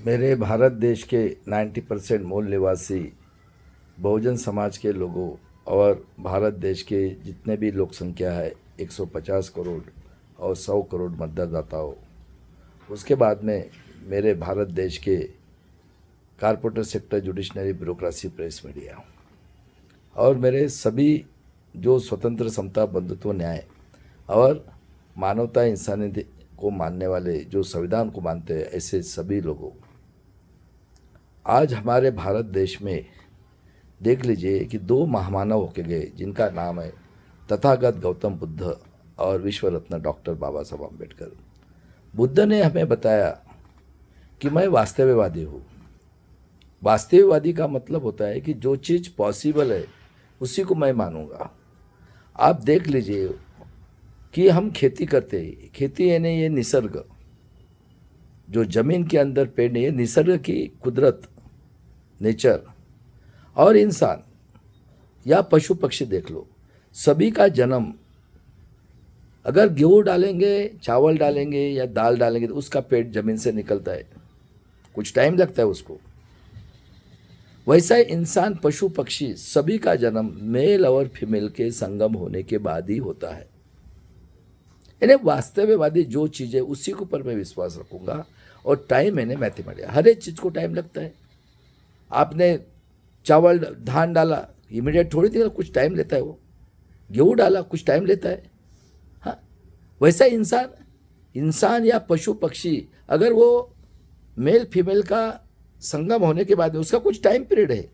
मेरे भारत देश के 90% मूल निवासी बहुजन समाज के लोगों और भारत देश के जितने भी लोक संख्या है 150 करोड़ और 100 करोड़ मतदाताओं, उसके बाद में मेरे भारत देश के corporator sector, judiciary, bureaucracy, press, media और मेरे सभी जो स्वतंत्र, समता, बंधुत्व, न्याय और मानवता, इंसानियत को मानने वाले, जो संविधान को मानते हैं, ऐसे सभी लोगों, आज हमारे भारत देश में देख लीजिए कि दो महामानव होके गए जिनका नाम है तथागत गौतम बुद्ध और विश्व रत्न डॉक्टर बाबा साहब अम्बेडकर। बुद्ध ने हमें बताया कि मैं वास्तववादी हूँ। वास्तववादी का मतलब होता है कि जो चीज़ पॉसिबल है उसी को मैं मानूंगा। आप देख लीजिए कि हम खेती करते हैं, खेती यानी ये निसर्ग, जो जमीन के अंदर पेड़ नहीं है, निसर्ग की कुदरत, नेचर, और इंसान या पशु पक्षी देख लो, सभी का जन्म, अगर गेहूँ डालेंगे, चावल डालेंगे या दाल डालेंगे तो उसका पेड़ जमीन से निकलता है, कुछ टाइम लगता है उसको। वैसा ही इंसान, पशु पक्षी, सभी का जन्म मेल और फीमेल के संगम होने के बाद ही होता है। यानी वास्तववादी जो चीज़ है उसी के ऊपर मैं विश्वास रखूंगा। और टाइम मैंने मैथमेटिक्स, हर एक चीज़ को टाइम लगता है। आपने चावल, धान डाला, इमीडिएट थोड़ी देर, कुछ टाइम लेता है। वो गेहूँ डाला, कुछ टाइम लेता है। हाँ, वैसा इंसान या पशु पक्षी, अगर वो मेल फीमेल का संगम होने के बाद में उसका कुछ टाइम पीरियड है,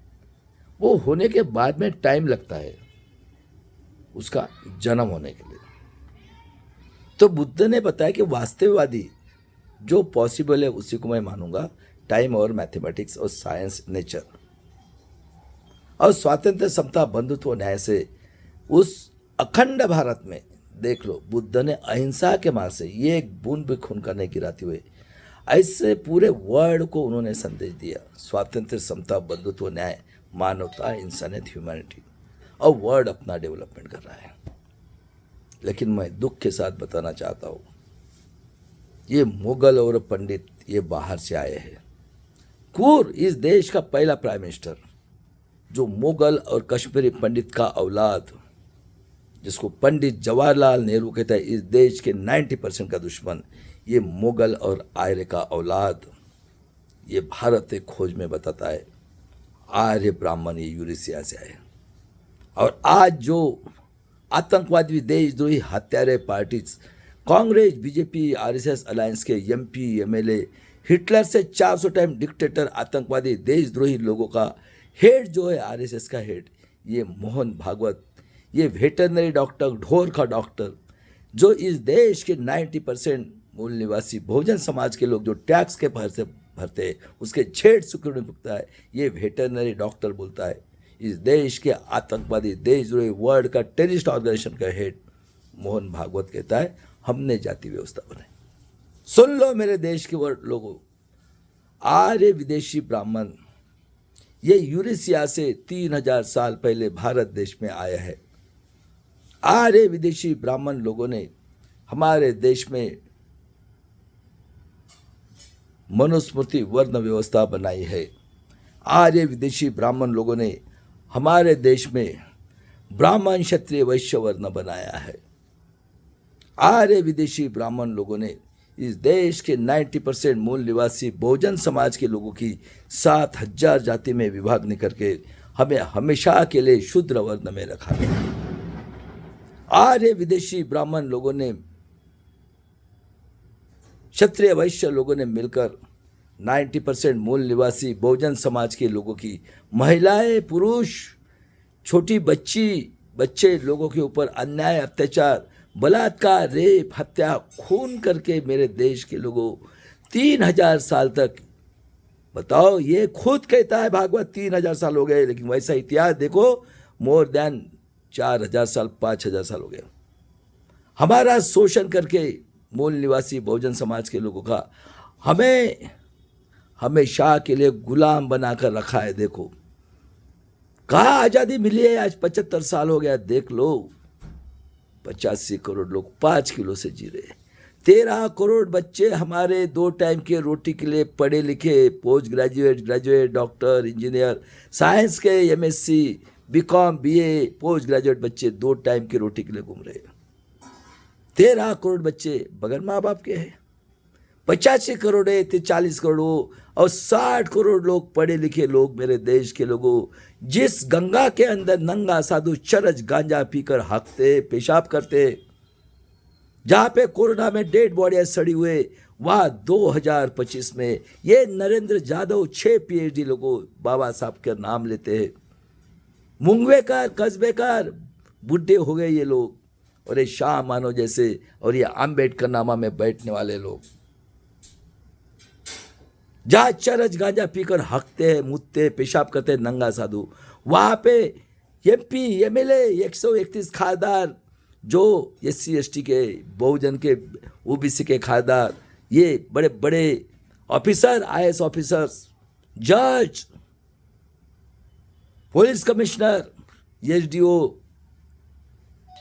वो होने के बाद में टाइम लगता है उसका जन्म होने के लिए। तो बुद्ध ने बताया कि वास्तववादी जो पॉसिबल है उसी को मैं मानूंगा, टाइम और मैथमेटिक्स और साइंस, नेचर और स्वातंत्र्य, समता, बंधुत्व, न्याय से उस अखंड भारत में देख लो, बुद्ध ने अहिंसा के मार्ग से ये एक बूंद भी खून का नहीं गिराते हुए ऐसे पूरे वर्ल्ड को उन्होंने संदेश दिया। स्वातंत्र्य, समता, बंधुत्व, न्याय, मानवता, इंसानियत, ह्यूमैनिटी, और वर्ल्ड अपना डेवलपमेंट कर रहा है। लेकिन मैं दुख के साथ बताना चाहता हूँ, ये मुगल और पंडित ये बाहर से आए हैं। कूर इस देश का पहला प्राइम मिनिस्टर, जो मुगल और कश्मीरी पंडित का औलाद, जिसको पंडित जवाहरलाल नेहरू कहता है, इस देश के 90% का दुश्मन, ये मुगल और आर्य का औलाद। ये भारत एक खोज में बताता है, आर्य ब्राह्मण ये यूरेशिया से आए। और आज जो आतंकवादी, देशद्रोही, हत्यारे parties, Congress, BJP, RSS alliance के एमपी, एमएलए, हिटलर से 400 टाइम डिक्टेटर, आतंकवादी, देशद्रोही लोगों का हेड जो है, आरएसएस का हेड, ये मोहन भागवत, ये वेटरनरी डॉक्टर, ढोर का डॉक्टर, जो इस देश के 90% मूल निवासी बहुजन समाज के लोग जो टैक्स के भरते हैं उसके छेड़ सिक्योरिटी में भुगता है, ये वेटरनरी डॉक्टर बोलता है इस देश के आतंकवादी, देशद्रोही, वर्ल्ड का टेररिस्ट ऑर्गेनाइजेशन का हेड मोहन भागवत कहता है हमने जाति व्यवस्था बनाई। सुन लो मेरे देश के लोगों, आर्य विदेशी ब्राह्मण ये यूरेशिया से 3000 साल पहले भारत देश में आया है। आर्य विदेशी ब्राह्मण लोगों ने हमारे देश में मनुस्मृति वर्ण व्यवस्था बनाई है। आर्य विदेशी ब्राह्मण लोगों ने हमारे देश में ब्राह्मण, क्षत्रिय, वैश्य वर्ण बनाया है। आर्य विदेशी ब्राह्मण लोगों ने इस देश के 90% मूल निवासी बहुजन समाज के लोगों की 7000 जाति में विभागने करके हमें हमेशा के लिए शूद्र वर्ण में रखा है। आर्य विदेशी ब्राह्मण लोगों ने, क्षत्रिय, वैश्य लोगों ने मिलकर 90% मूल निवासी बहुजन समाज के लोगों की महिलाएं, पुरुष, छोटी बच्चे लोगों के ऊपर अन्याय, अत्याचार, बलात्कार, रेप, हत्या, खून करके मेरे देश के लोगों 3000 साल तक, बताओ, ये खुद कहता है भागवत 3000 साल हो गए, लेकिन वैसा इतिहास देखो, मोर देन 4000 साल, 5000 साल हो गए हमारा शोषण करके मूल निवासी बहुजन समाज के लोगों का हमें हमेशा के लिए गुलाम बनाकर रखा है। देखो कहाँ आज़ादी मिली है, आज 75 साल हो गया, देख लो 85 करोड़ लोग 5 किलो से जी रहे, 13 करोड़ बच्चे हमारे 2 टाइम के रोटी के लिए पढ़े लिखे, post graduate, graduate, doctor, engineer, science के MSc, BCom, BA, post graduate बच्चे 2 टाइम की रोटी के लिए घूम रहे हैं। 13 करोड़ बच्चे बगैर माँ बाप के हैं। 85 करोड़ है, 40 करोड़ हो, और 60 करोड़ लोग पढ़े लिखे लोग मेरे देश के लोगों, जिस गंगा के अंदर नंगा साधु चरस गांजा पीकर हाँकते, पेशाब करते, जहाँ पे कोरोना में डेड बॉडियाँ सड़ी हुए, वहाँ 2025 में ये नरेंद्र यादव 6 PhD लोगों बाबा साहब का नाम लेते हैं। मुंगवेकर, कस्बेकर, बुढ़े हो गए ये लोग, और ये शाह मानो जैसे, और ये आम्बेडकर नामा में बैठने वाले लोग, जहाँ चरस गांजा पीकर हकते हैं, मुतते, पेशाब करते हैं, नंगा साधु, वहाँ पे MP MLA 131 खासदार, जो SC ST के, बहुजन के, OBC के खासदार, ये बड़े बड़े ऑफिसर, IAS ऑफिसर्स, जज, पुलिस कमिश्नर, SDO,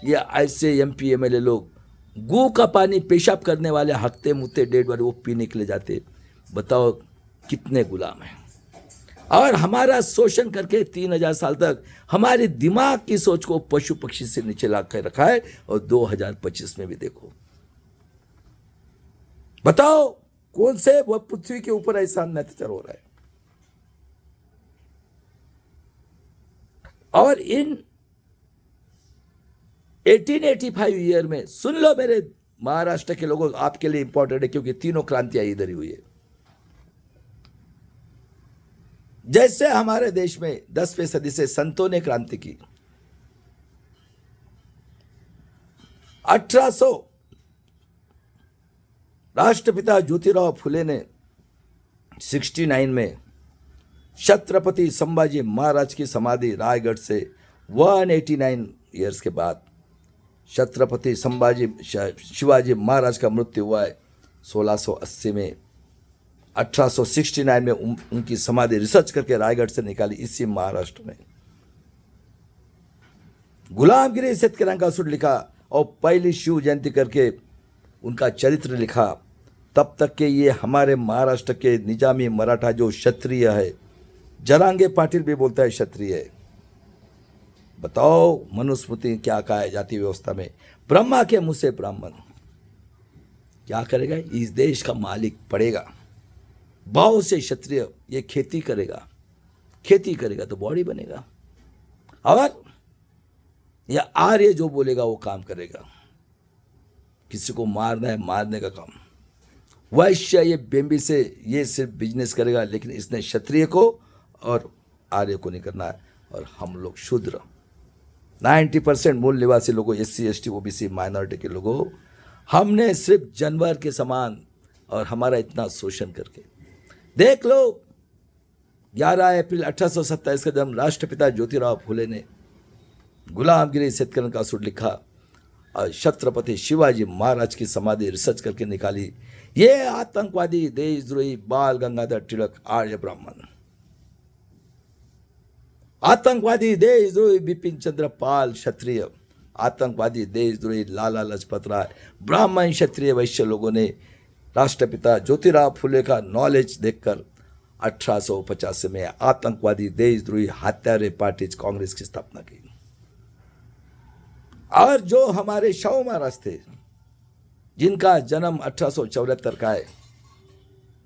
ये ऐसे MP MLA लोग गू का पानी पेशाब करने वाले, हकते मुत्ते डेढ़ बार वो पीने के लिए जाते। बताओ कितने गुलाम हैं। और हमारा शोषण करके 3000 साल तक हमारे दिमाग की सोच को पशु पक्षी से नीचे ला कर रखा है। और 2025 में भी देखो, बताओ कौन से वह पृथ्वी के ऊपर ऐसा अत्याचार हो रहा है। और इन 1885 ईयर में, सुन लो मेरे महाराष्ट्र के लोगों, आपके लिए इंपॉर्टेंट है क्योंकि तीनों क्रांतियां इधर ही हुई है। जैसे हमारे देश में 10वीं सदी से संतों ने क्रांति की, 1800 राष्ट्रपिता ज्योतिराव फुले ने 69 में छत्रपति संभाजी महाराज की समाधि रायगढ़ से 189 ईयर्स के बाद छत्रपति शिवाजी महाराज का मृत्यु हुआ है 1680 में। 1869 में उनकी समाधि रिसर्च करके रायगढ़ से निकाली, इसी महाराष्ट्र में। गुलामगिरी शेतकऱ्यांका सूट लिखा और पहली शिव जयंती करके उनका चरित्र लिखा। तब तक के ये हमारे महाराष्ट्र के निजामी मराठा जो क्षत्रिय है, जरांगे पाटिल भी बोलता है क्षत्रिय है। बताओ मनुस्मृति क्या कहा है जाति व्यवस्था में, ब्रह्मा के मुंह से ब्राह्मण। क्या करेगा इस देश का मालिक पड़ेगा, भाव से क्षत्रिय, ये खेती करेगा, खेती करेगा तो बॉडी बनेगा, और यह आर्य जो बोलेगा वो काम करेगा। किसी को मारना है, मारने का काम। वैश्य ये बेम्बी से ये सिर्फ बिजनेस करेगा, लेकिन इसने क्षत्रिय को और आर्य को नहीं करना है। और हम लोग शूद्र 90% मूल निवासी लोगों, SC ST OBC माइनॉरिटी के लोगों, हमने सिर्फ जानवर के समान, और हमारा इतना शोषण करके देख लो। 11 अप्रैल 1827 का जन्म राष्ट्रपिता ज्योतिराव फुले ने गुलामगिरी शेतकऱ्यांका सूट लिखा और छत्रपति शिवाजी महाराज की समाधि रिसर्च करके निकाली। ये आतंकवादी, देशद्रोही बाल गंगाधर तिलक आर्य ब्राह्मण, आतंकवादी देशद्रोही बिपिन चंद्र पाल क्षत्रिय, आतंकवादी देशद्रोही लाला लाजपत राय ब्राह्मण, क्षत्रिय, वैश्य लोगों ने राष्ट्रपिता ज्योतिराव फुले का नॉलेज देखकर 1885 में आतंकवादी देशद्रोही हत्यारे पार्टी कांग्रेस की स्थापना की। और जो हमारे शाहू महाराज थे, जिनका जन्म 1874 का है,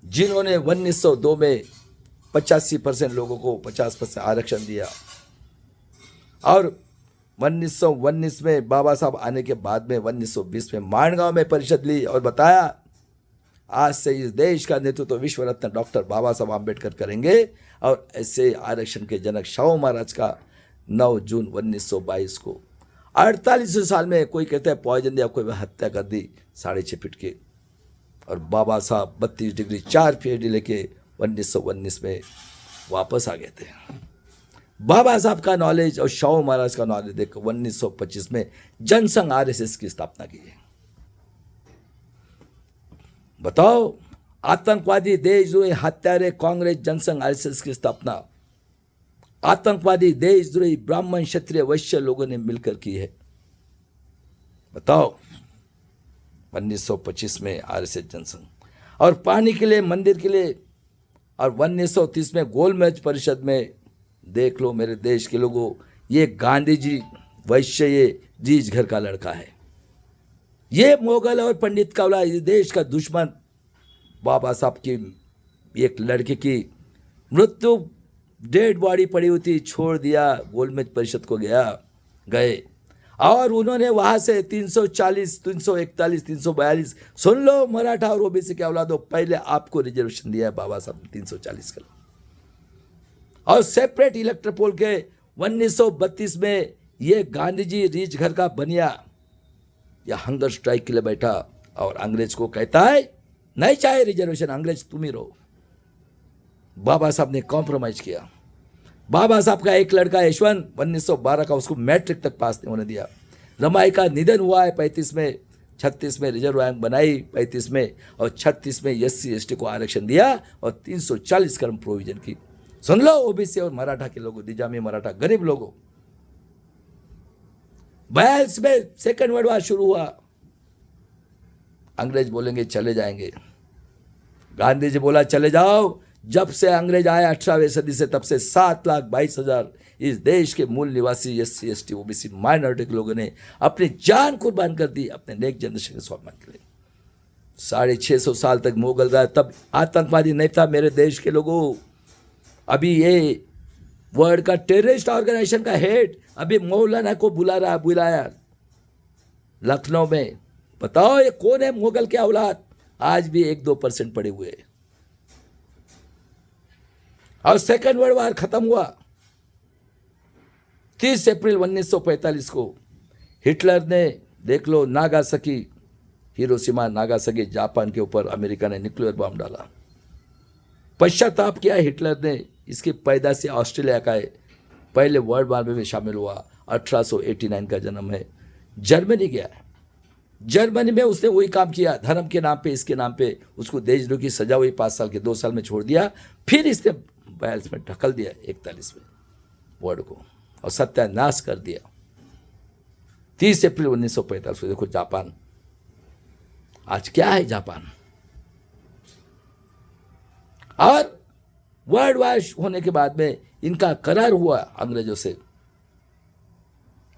जिन्होंने 1902 में 85% लोगों को 50% आरक्षण दिया, और 1919 में बाबा साहब आने के बाद में 1920 में माणगांव में परिषद ली और बताया आज से इस देश का नेतृत्व विश्व रत्न डॉक्टर बाबा साहब आम्बेडकर करेंगे। और ऐसे आरक्षण के जनक शाहू महाराज का 9 जून 1922 को 48 साल में, कोई कहता है पॉइजन दिया, कोई हत्या कर दी 6.5 फीट के। और बाबा साहब 32 डिग्री 4 PhD लेके 1919 में वापस आ गए थे। बाबा साहब का नॉलेज और शाहू महाराज का नॉलेज देखकर 1925 में जनसंघ RSS की स्थापना की है। बताओ, आतंकवादी देशद्रोही हत्यारे कांग्रेस जनसंघ RSS की स्थापना आतंकवादी देशद्रोही ब्राह्मण, क्षत्रिय, वैश्य लोगों ने मिलकर की है। बताओ, 1925 में आरएसएस जनसंघ, और पानी के लिए, मंदिर के लिए, और 1930 में गोलमेज परिषद में। देख लो मेरे देश के लोगों, ये गांधी जी वैश्य, ये रीछ घर का लड़का है। ये मुगल और पंडित का औलाद, इस देश का दुश्मन, बाबा साहब की एक लड़के की मृत्यु, डेड बॉडी पड़ी हुई थी, छोड़ दिया, गोलमेज परिषद को गए, और उन्होंने वहां से 340, 341, 342, सुन लो मराठा और ओबीसी के औलादों, पहले आपको रिजर्वेशन दिया है बाबा साहब ने 340 का, और सेपरेट इलेक्टर पोल के 1932 में ये गांधी जी रीछ घर का बनिया या हंगर स्ट्राइक के लिए बैठा, और अंग्रेज को कहता है नहीं चाहे रिजर्वेशन, अंग्रेज तुम ही रहो। बाबा साहब ने कॉम्प्रोमाइज किया। बाबा साहब का एक लड़का यशवंत 1912 का, उसको मैट्रिक तक पास नहीं होने दिया। रमाई का निधन हुआ है 35 में, 36 में रिजर्व रैंक बनाई 35 में, और 36 में SC ST को आरक्षण दिया, और 340 कर्म प्रोविजन की। सुन लो ओबीसी और मराठा के लोगों, निजामी मराठा गरीब लोगों। 42 में सेकेंड वर्ल्ड वॉर शुरू हुआ। अंग्रेज बोलेंगे चले जाएंगे, गांधी जी बोला चले जाओ। जब से अंग्रेज आए 18वीं सदी से, तब से 7,22,000 इस देश के मूल निवासी SC ST OBC माइनॉरिटी के लोगों ने अपनी जान कुर्बान कर दी अपने नेक्स्ट जनरेशन के स्वाभिमान के लिए। 650 साल तक मुगल राज, तब आतंकवादी नहीं था मेरे देश के लोगों। अभी ये वर्ल्ड का टेररिस्ट ऑर्गेनाइजेशन का हेड अभी मौलाना को बुलाया लखनऊ में। बताओ ये कौन है मुगल के औलाद? आज भी 1-2% पड़े हुए हैं। और सेकेंड वर्ल्ड वॉर खत्म हुआ 30 अप्रैल 1945 को। हिटलर ने, देख लो, नागासाकी, हिरोशिमा नागासाकी, जापान के ऊपर अमेरिका ने न्यूक्लियर बम डाला। पश्चाताप किया हिटलर ने, इसकी पैदाशी ऑस्ट्रेलिया का है, पहले वर्ल्ड वॉर में शामिल हुआ। 1889 का जन्म है, जर्मनी गया है। जर्मनी में उसने वही काम किया, धर्म के नाम पे, इसके नाम पे उसको देशद्रोह की सजा हुई, 5 साल के 2 साल में छोड़ दिया। फिर इसने 42 में ढकल दिया 41 में वर्ल्ड को, और सत्यानाश कर दिया। 30 अप्रैल 1945 को। देखो जापान आज क्या है जापान। और वर्ल्ड वॉर होने के बाद में इनका करार हुआ अंग्रेजों से।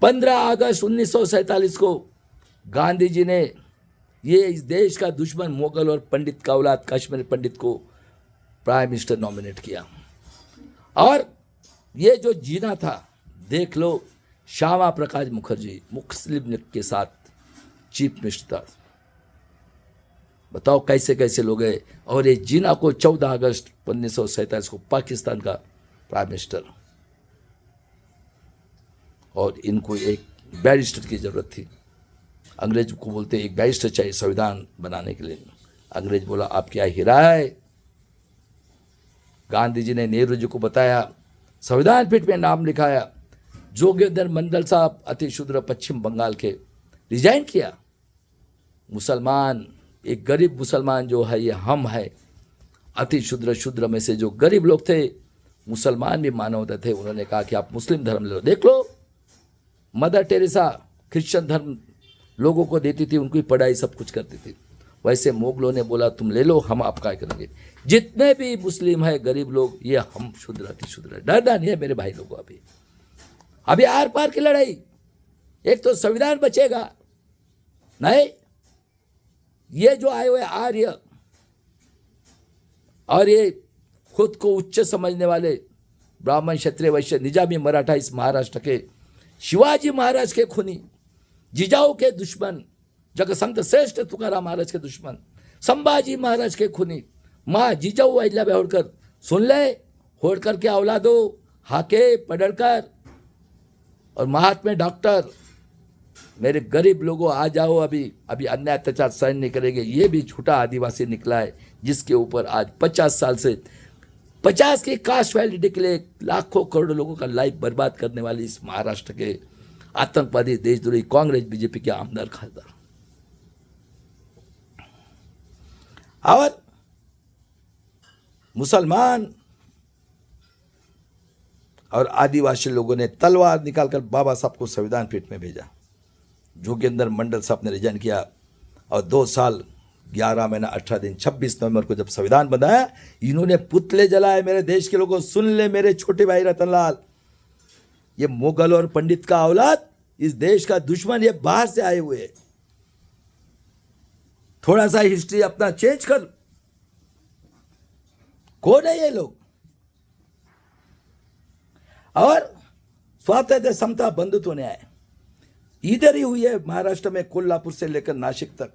15 अगस्त 1947 को गांधी जी ने ये इस देश का दुश्मन मुगल और पंडित का औलाद कश्मीर पंडित को प्राइम मिनिस्टर नॉमिनेट किया। और ये जो जीना था, देख लो, श्यामा प्रकाश मुखर्जी मुस्लिम लीग के साथ चीफ मिनिस्टर था। बताओ कैसे कैसे लोग हैं। और ये जीना को 14 अगस्त 1947 को पाकिस्तान का प्राइम मिनिस्टर। और इनको एक बैरिस्टर की जरूरत थी। अंग्रेज को बोलते एक बैरिस्टर चाहिए संविधान बनाने के लिए। अंग्रेज बोला आप क्या हीरा है? गांधी जी ने नेहरू जी को बताया, संविधान पीठ में नाम लिखाया। जोगेंद्र मंडल साहब अतिशूद्र पश्चिम बंगाल के, रिजाइन किया। मुसलमान, एक गरीब मुसलमान जो है ये हम है, अतिशूद्र शूद्र में से जो गरीब लोग थे, मुसलमान भी मानवता थे। उन्होंने कहा कि आप मुस्लिम धर्म ले लो। देख लो, मदर टेरेसा क्रिश्चियन धर्म लोगों को देती थी, उनकी पढ़ाई सब कुछ करती थी। वैसे मुगलों ने बोला तुम ले लो, हम आपका करेंगे। जितने भी मुस्लिम है गरीब लोग, ये हम शूद्र अतिशूद्र। डरना नहीं है मेरे भाई लोगों। अभी आर पार की लड़ाई, एक तो संविधान बचेगा नहीं, ये जो आए हुए आर्य और ये खुद को उच्च समझने वाले ब्राह्मण क्षत्रिय वैश्य निजामी मराठा, इस महाराष्ट्र के शिवाजी महाराज के खूनी, जिजाऊ के दुश्मन, जगसंत श्रेष्ठ तुकाराम महाराज के दुश्मन, संभाजी महाराज के खूनी, माँ जिजाऊ अहिल्याबाई होळकर, सुन ले, होळकर के औलादों, हाके पडळकर और महात्मा डॉक्टर, मेरे गरीब लोगों आ जाओ। अभी अन्याय अत्याचार सहन नहीं करेंगे। ये भी झूठा आदिवासी निकला है, जिसके ऊपर आज 50 साल से 50 की कास्ट वैलिडिटी के लिए लाखों करोड़ों लोगों का लाइफ बर्बाद करने वाली इस महाराष्ट्र के आतंकवादी देशद्रोही कांग्रेस बीजेपी के आमदार खासदार। और मुसलमान और आदिवासी लोगों ने तलवार निकालकर बाबा साहब को संविधान पीठ में भेजा। जोगेंद्र मंडल साहब ने रिजाइन किया और 2 साल 11 महीना 18 दिन 26 नवंबर को जब संविधान बनाया, इन्होंने पुतले जलाए। मेरे देश के लोगों सुन ले, मेरे छोटे भाई रतनलाल, ये मुगल और पंडित का औलाद इस देश का दुश्मन, ये बाहर से आए हुए। थोड़ा सा हिस्ट्री अपना चेंज कर। कौन है ये लोग? और स्वातंत्र्य, समता, बंधुत्व, न्याय इधर ही हुई है महाराष्ट्र में, कोल्हापुर से लेकर नासिक तक।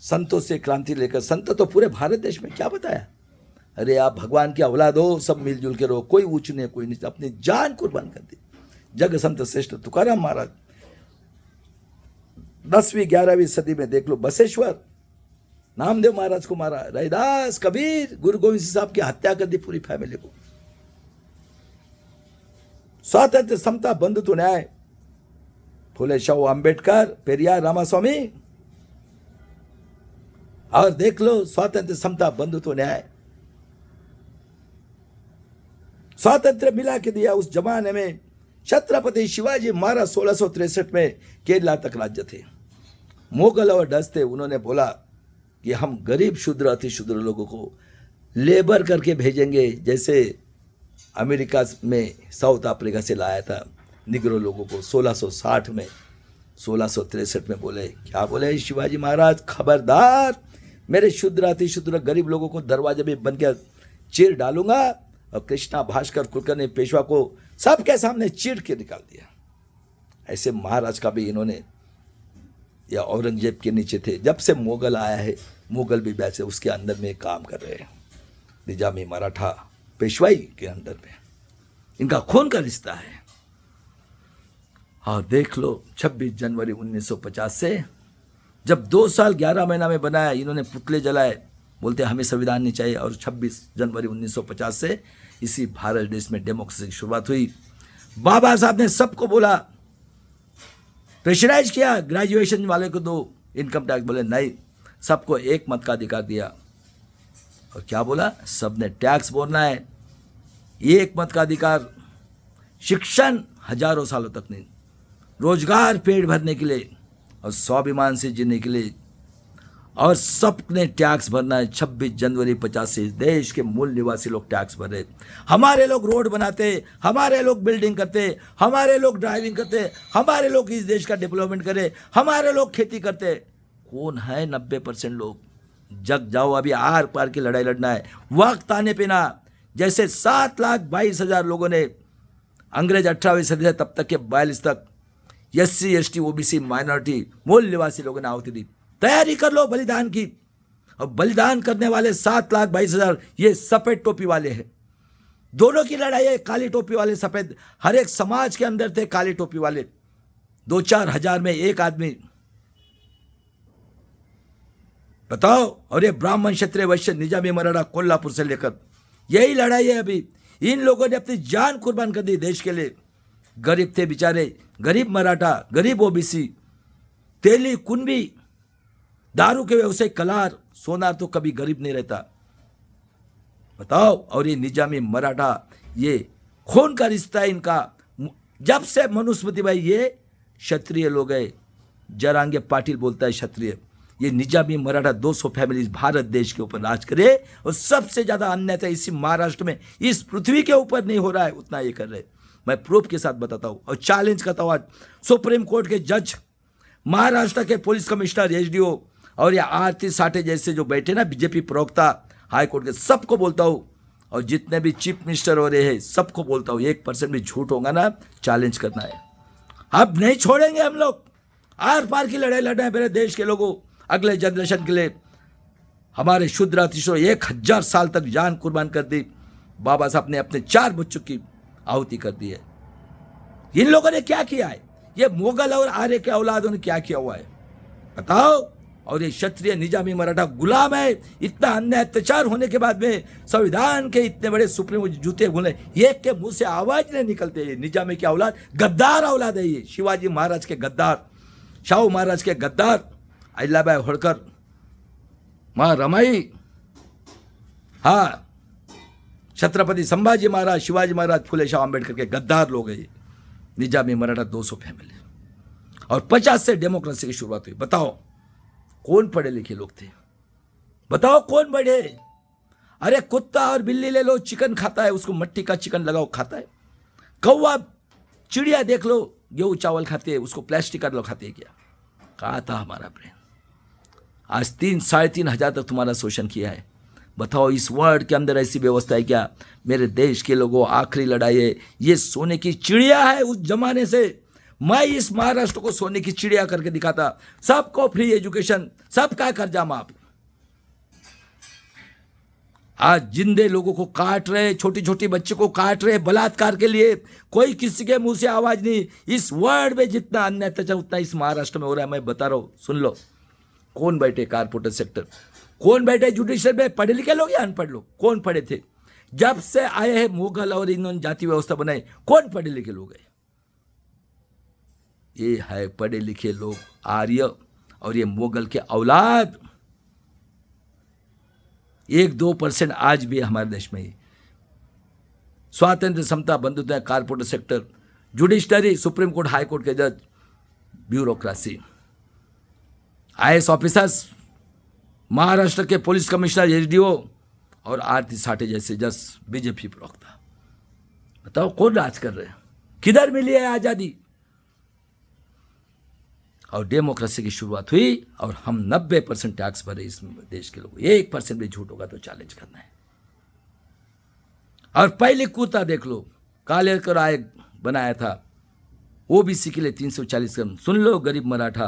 संतों से क्रांति लेकर, संत तो पूरे भारत देश में, क्या बताया? अरे आप भगवान की औलाद हो, सब मिलजुल के रहो, कोई ऊंच नहीं कोई नीच, अपनी जान कुर्बान कर दी। जग संत श्रेष्ठ तुकाराम महाराज 10वीं 11वीं सदी में देख लो, बसेश्वर नामदेव महाराज को मारा, रैदास, कबीर, गुरु गोविंद सिंह साहब की हत्या कर दी पूरी फैमिली को। स्वातंत्र्य, समता, बंधुत्व, न्याय, फुले शाहू अंबेडकर, पेरियार, रामास्वामी। और देख लो स्वातंत्र्य, समता, बंधुत्व, न्याय। स्वातंत्र्य मिला के दिया उस जमाने में। छत्रपति शिवाजी महाराज 1663 में केरला तक राज्य थे। मुगल और डच थे, उन्होंने बोला कि हम गरीब शूद्र अति शूद्र लोगों को लेबर करके भेजेंगे, जैसे अमेरिका में साउथ अफ्रीका से लाया था निग्रो लोगों को 1660 में। 1663 में बोले, क्या बोले शिवाजी महाराज, खबरदार, मेरे शूद्र अति शूद्र गरीब लोगों को दरवाजे में बन के चीर डालूंगा। और कृष्णा भास्कर कुलकर्णी पेशवा को सबके सामने चीर के निकाल दिया। ऐसे महाराज का भी इन्होंने, या औरंगजेब के नीचे थे। जब से मुगल आया है, मुगल भी वैसे उसके अंदर में काम कर रहे हैं, निजामी मराठा पेशवाई के अंदर में, इनका खून का रिश्ता है। और देख लो 26 जनवरी 1950 से जब 2 साल 11 महीना में बनाया, इन्होंने पुतले जलाए, बोलते हमें संविधान नहीं चाहिए। और 26 जनवरी 1950 से इसी भारत देश में डेमोक्रेसी की शुरुआत हुई। बाबा साहब ने सबको बोला, प्रेशराइज किया, ग्रेजुएशन वाले को दो इनकम टैक्स, बोले नहीं, सबको एक मत का अधिकार दिया। और क्या बोला, सबने टैक्स भरना है, एक मत का अधिकार, शिक्षण हजारों सालों तक नहीं, रोजगार पेट भरने के लिए और स्वाभिमान से जीने के लिए, और सबने टैक्स भरना है। 26 जनवरी 50 से इस देश के मूल निवासी लोग टैक्स भर रहे। हमारे लोग रोड बनाते, हमारे लोग बिल्डिंग करते, हमारे लोग ड्राइविंग करते, हमारे लोग इस देश का डेवलपमेंट करे, हमारे लोग खेती करते। कौन है 90% लोग? जग जाओ, अभी आर पार की लड़ाई लड़ना है। वक्त आने पे ना, जैसे 7,22,000 लोगों ने अंग्रेज 18वीं सदी से तब तक के 42 तक SC ST OBC माइनॉरिटी मूल निवासी लोगों ने आहुति दी। तैयारी कर लो बलिदान की। और बलिदान करने वाले 7,22,000 ये सफेद टोपी वाले हैं। दोनों की लड़ाई है, काली टोपी वाले सफेद, हर एक समाज के अंदर थे काली टोपी वाले। 2-4 हजार में एक आदमी, बताओ। और ये ब्राह्मण, क्षत्रिय, वैश्य, निजामी, मराठा, कोल्हापुर से लेकर, यही लड़ाई है अभी। इन लोगों ने अपनी जान कुर्बान कर दी देश के लिए। गरीब थे बेचारे, गरीब मराठा, गरीब OBC, तेली, कुंभी, दारू के व्यवसाय, कलार, सोनार, तो कभी गरीब नहीं रहता, बताओ। और ये निजामी मराठा, ये खून का रिश्ता है इनका। जब से मनुस्मृति भाई, ये क्षत्रिय लोग है, जरांगे पाटिल बोलता है क्षत्रिय, ये निजामी मराठा 200 फैमिलीज भारत देश के ऊपर राज करे। और सबसे ज्यादा अन्याय इसी महाराष्ट्र में, इस पृथ्वी के ऊपर नहीं हो रहा है उतना ये कर रहे। मैं प्रूफ के साथ बताता हूं और चैलेंज करता हूं। आज सुप्रीम कोर्ट के जज, महाराष्ट्र के पुलिस कमिश्नर, SDO और ये आरती साठे जैसे जो बैठे ना बीजेपी प्रवक्ता हाई कोर्ट के, सबको बोलता हूं। और जितने भी चीफ मिनिस्टर हो रहे हैं सबको बोलता हूं, 1% भी झूठ होगा ना, चैलेंज करना है। अब नहीं छोड़ेंगे हम लोग। आर पार की लड़ाई लड़ना है मेरे देश के लोगों, अगले जनरेशन के लिए। हमारे शूद्र अतिशो 1000 साल तक जान कुर्बान कर दी। बाबा साहब ने अपने 4 बच्चों की आहुति कर दी है। इन लोगों ने क्या किया है? ये मुगल और आर्य के औलादों ने क्या किया हुआ है बताओ। और ये क्षत्रिय, निजामी, मराठा गुलाम है। इतना अन्याय अत्याचार होने के बाद में संविधान के इतने बड़े सुप्रीम जूते बोले, एक के मुंह से आवाज नहीं निकलते। ये निजामी की औलाद, गद्दार औलाद है ये। शिवाजी महाराज के गद्दार, शाहू महाराज के गद्दार, अहिल्याबाई होळकर, मां रमाई, हाँ, छत्रपति संभाजी महाराज, शिवाजी महाराज, फुले शाह अंबेडकर के गद्दार लोग हैं। निजामी मराठा 200 फैमिली। और 50 से डेमोक्रेसी की शुरुआत हुई। बताओ कौन पढ़े लिखे लोग थे? बताओ कौन बढ़े? अरे कुत्ता और बिल्ली ले लो, चिकन खाता है, उसको मट्टी का चिकन लगाओ खाता है। कौवा चिड़िया देख लो, गेहूं चावल खाते हैं, उसको प्लास्टिक का लो खाते हैं क्या? कहा था हमारा ब्रेन। आज 3-3.5 तक तुम्हारा शोषण किया है। बताओ इस वर्ल्ड के अंदर ऐसी व्यवस्था है क्या? मेरे देश के लोगों, आखिरी लड़ाई है, ये सोने की चिड़िया है। उस जमाने से मैं इस महाराष्ट्र को सोने की चिड़िया करके दिखाता। सबको फ्री एजुकेशन, सबका कर्जा माफ। आज जिंदे लोगों को काट रहे, छोटी छोटी बच्चे को काट रहे बलात्कार के लिए, कोई किसी के मुंह से आवाज नहीं। इस वर्ल्ड में जितना अन्याय अत्याचार उतना इस महाराष्ट्र में हो रहा है। मैं बता रहा हूं, सुन लो। कौन बैठे कारपोरेट सेक्टर, कौन बैठे जुडिशियल में? पढ़े लिखे लोग या अनपढ़ लोग? कौन पढ़े थे? जब से आए हैं मुगल और इन्होंने जाति व्यवस्था बनाई, कौन पढ़े लिखे लोग है? ये है पढ़े लिखे लोग, आर्य, और ये मुगल के औलाद। 1-2% आज भी हमारे देश में स्वातंत्र, समता, बंधुता, corporate sector, judiciary, supreme court, high court के जज, ब्यूरोक्रेसी, IAS ऑफिसर्स, महाराष्ट्र के पुलिस कमिश्नर, एसडीओ और आरती साठे जैसे जज, बीजेपी प्रवक्ता। बताओ कौन राज कर रहे हैं? किधर मिली है आजादी? और डेमोक्रेसी की शुरुआत हुई और हम 90% टैक्स भरे इस देश के लोग। 1% भी झूठ होगा तो चैलेंज करना है। और पहले कूता देख लो, कालेकर आयोग बनाया था ओबीसी के लिए 340 करोड़। सुन लो गरीब मराठा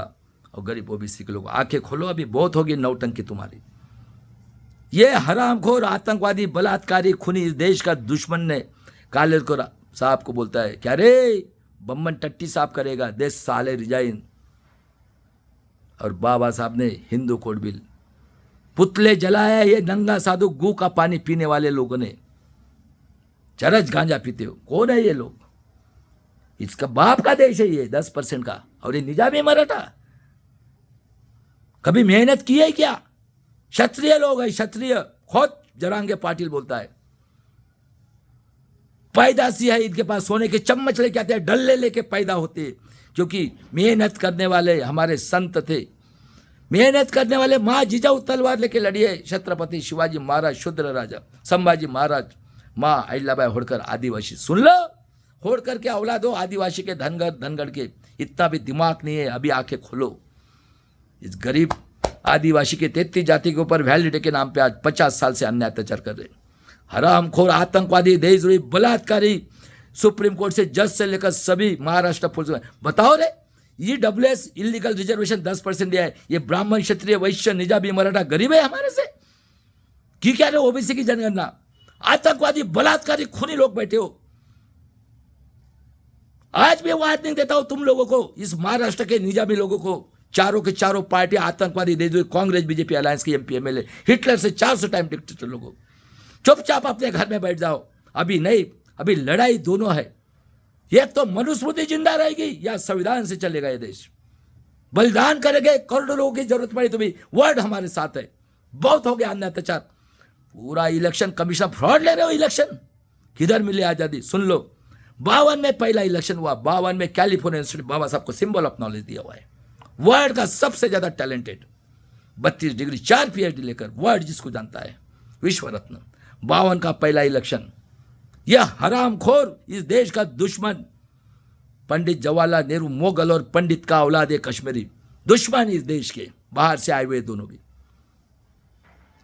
और गरीब ओबीसी के लोग, आंखें खोलो, अभी बहुत होगी नौटंकी तुम्हारी। ये हरामखोर आतंकवादी बलात्कारी खूनी इस देश का दुश्मन ने कालेकर साहब को बोलता है क्या रे बम्बन टट्टी साहब करेगा, देश साले रिजाइन। और बाबा साहब ने हिंदू कोड बिल, पुतले जलाया ये नंगा साधु गू का पानी पीने वाले लोगों ने। चरस गांजा पीते हो, कौन है ये लोग? इसका बाप का देश है ये 10% का। और ये निजामी मराठा कभी मेहनत की है क्या? क्षत्रिय लोग है, क्षत्रिय। खुद जरांगे पाटिल बोलता है पैदाशी है इनके पास, सोने के चम्मच लेके आते हैं, डल्ले लेके पैदा होते हैं। क्योंकि मेहनत करने वाले हमारे संत थे, मेहनत करने वाले। माँ जिजाऊ तलवार लेके लड़िए, छत्रपति शिवाजी महाराज शुद्र राजा, संभाजी महाराज, माँ अहिल्याबाई होड़कर आदिवासी। सुन लो, होड़कर के औलाद हो, आदिवासी के धनगढ़ के। इतना भी दिमाग नहीं है, अभी आंखें खोलो। इस गरीब आदिवासी के 33 जाति के ऊपर वैलिडिटी के नाम पे आज 50 साल से अन्याय अत्याचार कर रहे। हरामखोर आतंकवादी, देशद्रोही, बलात्कारी, सुप्रीम कोर्ट से जज से लेकर सभी महाराष्ट्र पुलिस में। बताओ रे, EWS इलीगल रिजर्वेशन 10% दिया है। ये ब्राह्मण, क्षत्रिय, वैश्य, निजामी, मराठा गरीब है हमारे से की क्या रहे? ओबीसी की जनगणना। आतंकवादी, बलात्कारी, खूनी लोग बैठे हो। आज भी वार्निंग देता हूं तुम लोगों को, इस महाराष्ट्र के निजामी लोगों को। चारों के चारों पार्टी आतंकवादी, देशद्रोही, कांग्रेस बीजेपी अलायंस के MP MLA, हिटलर से 400 टाइम डिक्टेटर लोगों। चुपचाप अपने घर में बैठ जाओ। अभी नहीं, अभी लड़ाई दोनों है। एक तो मनुस्मृति जिंदा रहेगी या संविधान से चलेगा ये देश। बलिदान करेंगे, करोड़ों लोगों की जरूरत पड़ी तो भी वर्ड हमारे साथ है। बहुत हो गया अन्याय अत्याचार। पूरा इलेक्शन कमीशन फ्रॉड ले रहे हो। इलेक्शन किधर मिले आजादी? सुन लो, 52 में पहला इलेक्शन हुआ। 52 में कैलिफोर्निया इंस्टीट्यूट बाबा साहब को सिंबल ऑफ नॉलेज दिया हुआ है। वर्ल्ड का सबसे ज्यादा टैलेंटेड, 32 डिग्री 4 PhD लेकर वर्ल्ड जिसको जानता है, विश्व रत्न। 52 का पहला इलेक्शन। यह हरामखोर इस देश का दुश्मन पंडित जवाहरलाल नेहरू मुगल और पंडित का औलाद है कश्मीरी, दुश्मन इस देश के, बाहर से आए हुए दोनों भी।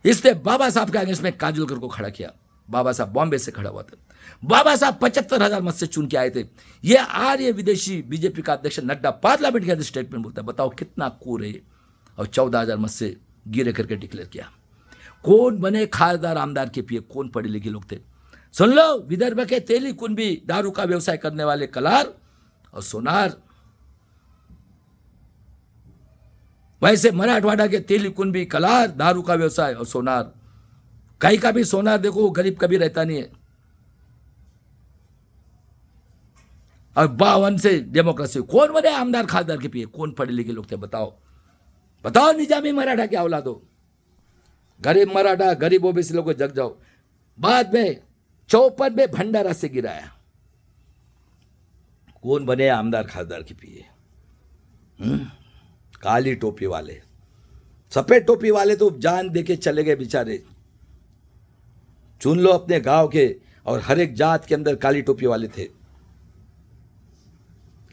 इसने बाबा साहब के अगेंस्ट में काजोलकर को खड़ा किया। बाबा साहब बॉम्बे से खड़ा हुआ था। बाबा साहब 75,000 मत से चुन के आए थे। ये आर्य विदेशी बीजेपी का अध्यक्ष नड्डा पार्लियामेंट के अंदर स्टेटमेंट बोलता है। बताओ कितना कूर है। और 14,000 मत से गिरे करके डिक्लेयर किया। कौन बने खासदार आमदार के पिए? कौन पढ़े लिखे लोग थे? सुन लो, विदर्भ के तेली कुंभी दारू का व्यवसाय करने वाले कलार और सोनार, वैसे मराठवाड़ा के तेली कुंभी, कलार, दारू का व्यवसाय और सोनार। कहीं का भी सोनार देखो, गरीब कभी रहता नहीं है। और 52 से डेमोक्रेसी। कौन बने आमदार खासदार के पिए? कौन पढ़े लिखे लोग थे? बताओ बताओ। निजामी मराठा क्या औलाद हो? गरीब मराठा, गरीब ओबीसी लोगों को जग जाओ। बाद में 54 में भंडारा से गिराया। कौन बने आमदार खासदार के पिए? काली टोपी वाले। सफेद टोपी वाले तो जान देके चले गए बेचारे। चुन लो अपने गांव के, और हर एक जात के अंदर काली टोपी वाले थे।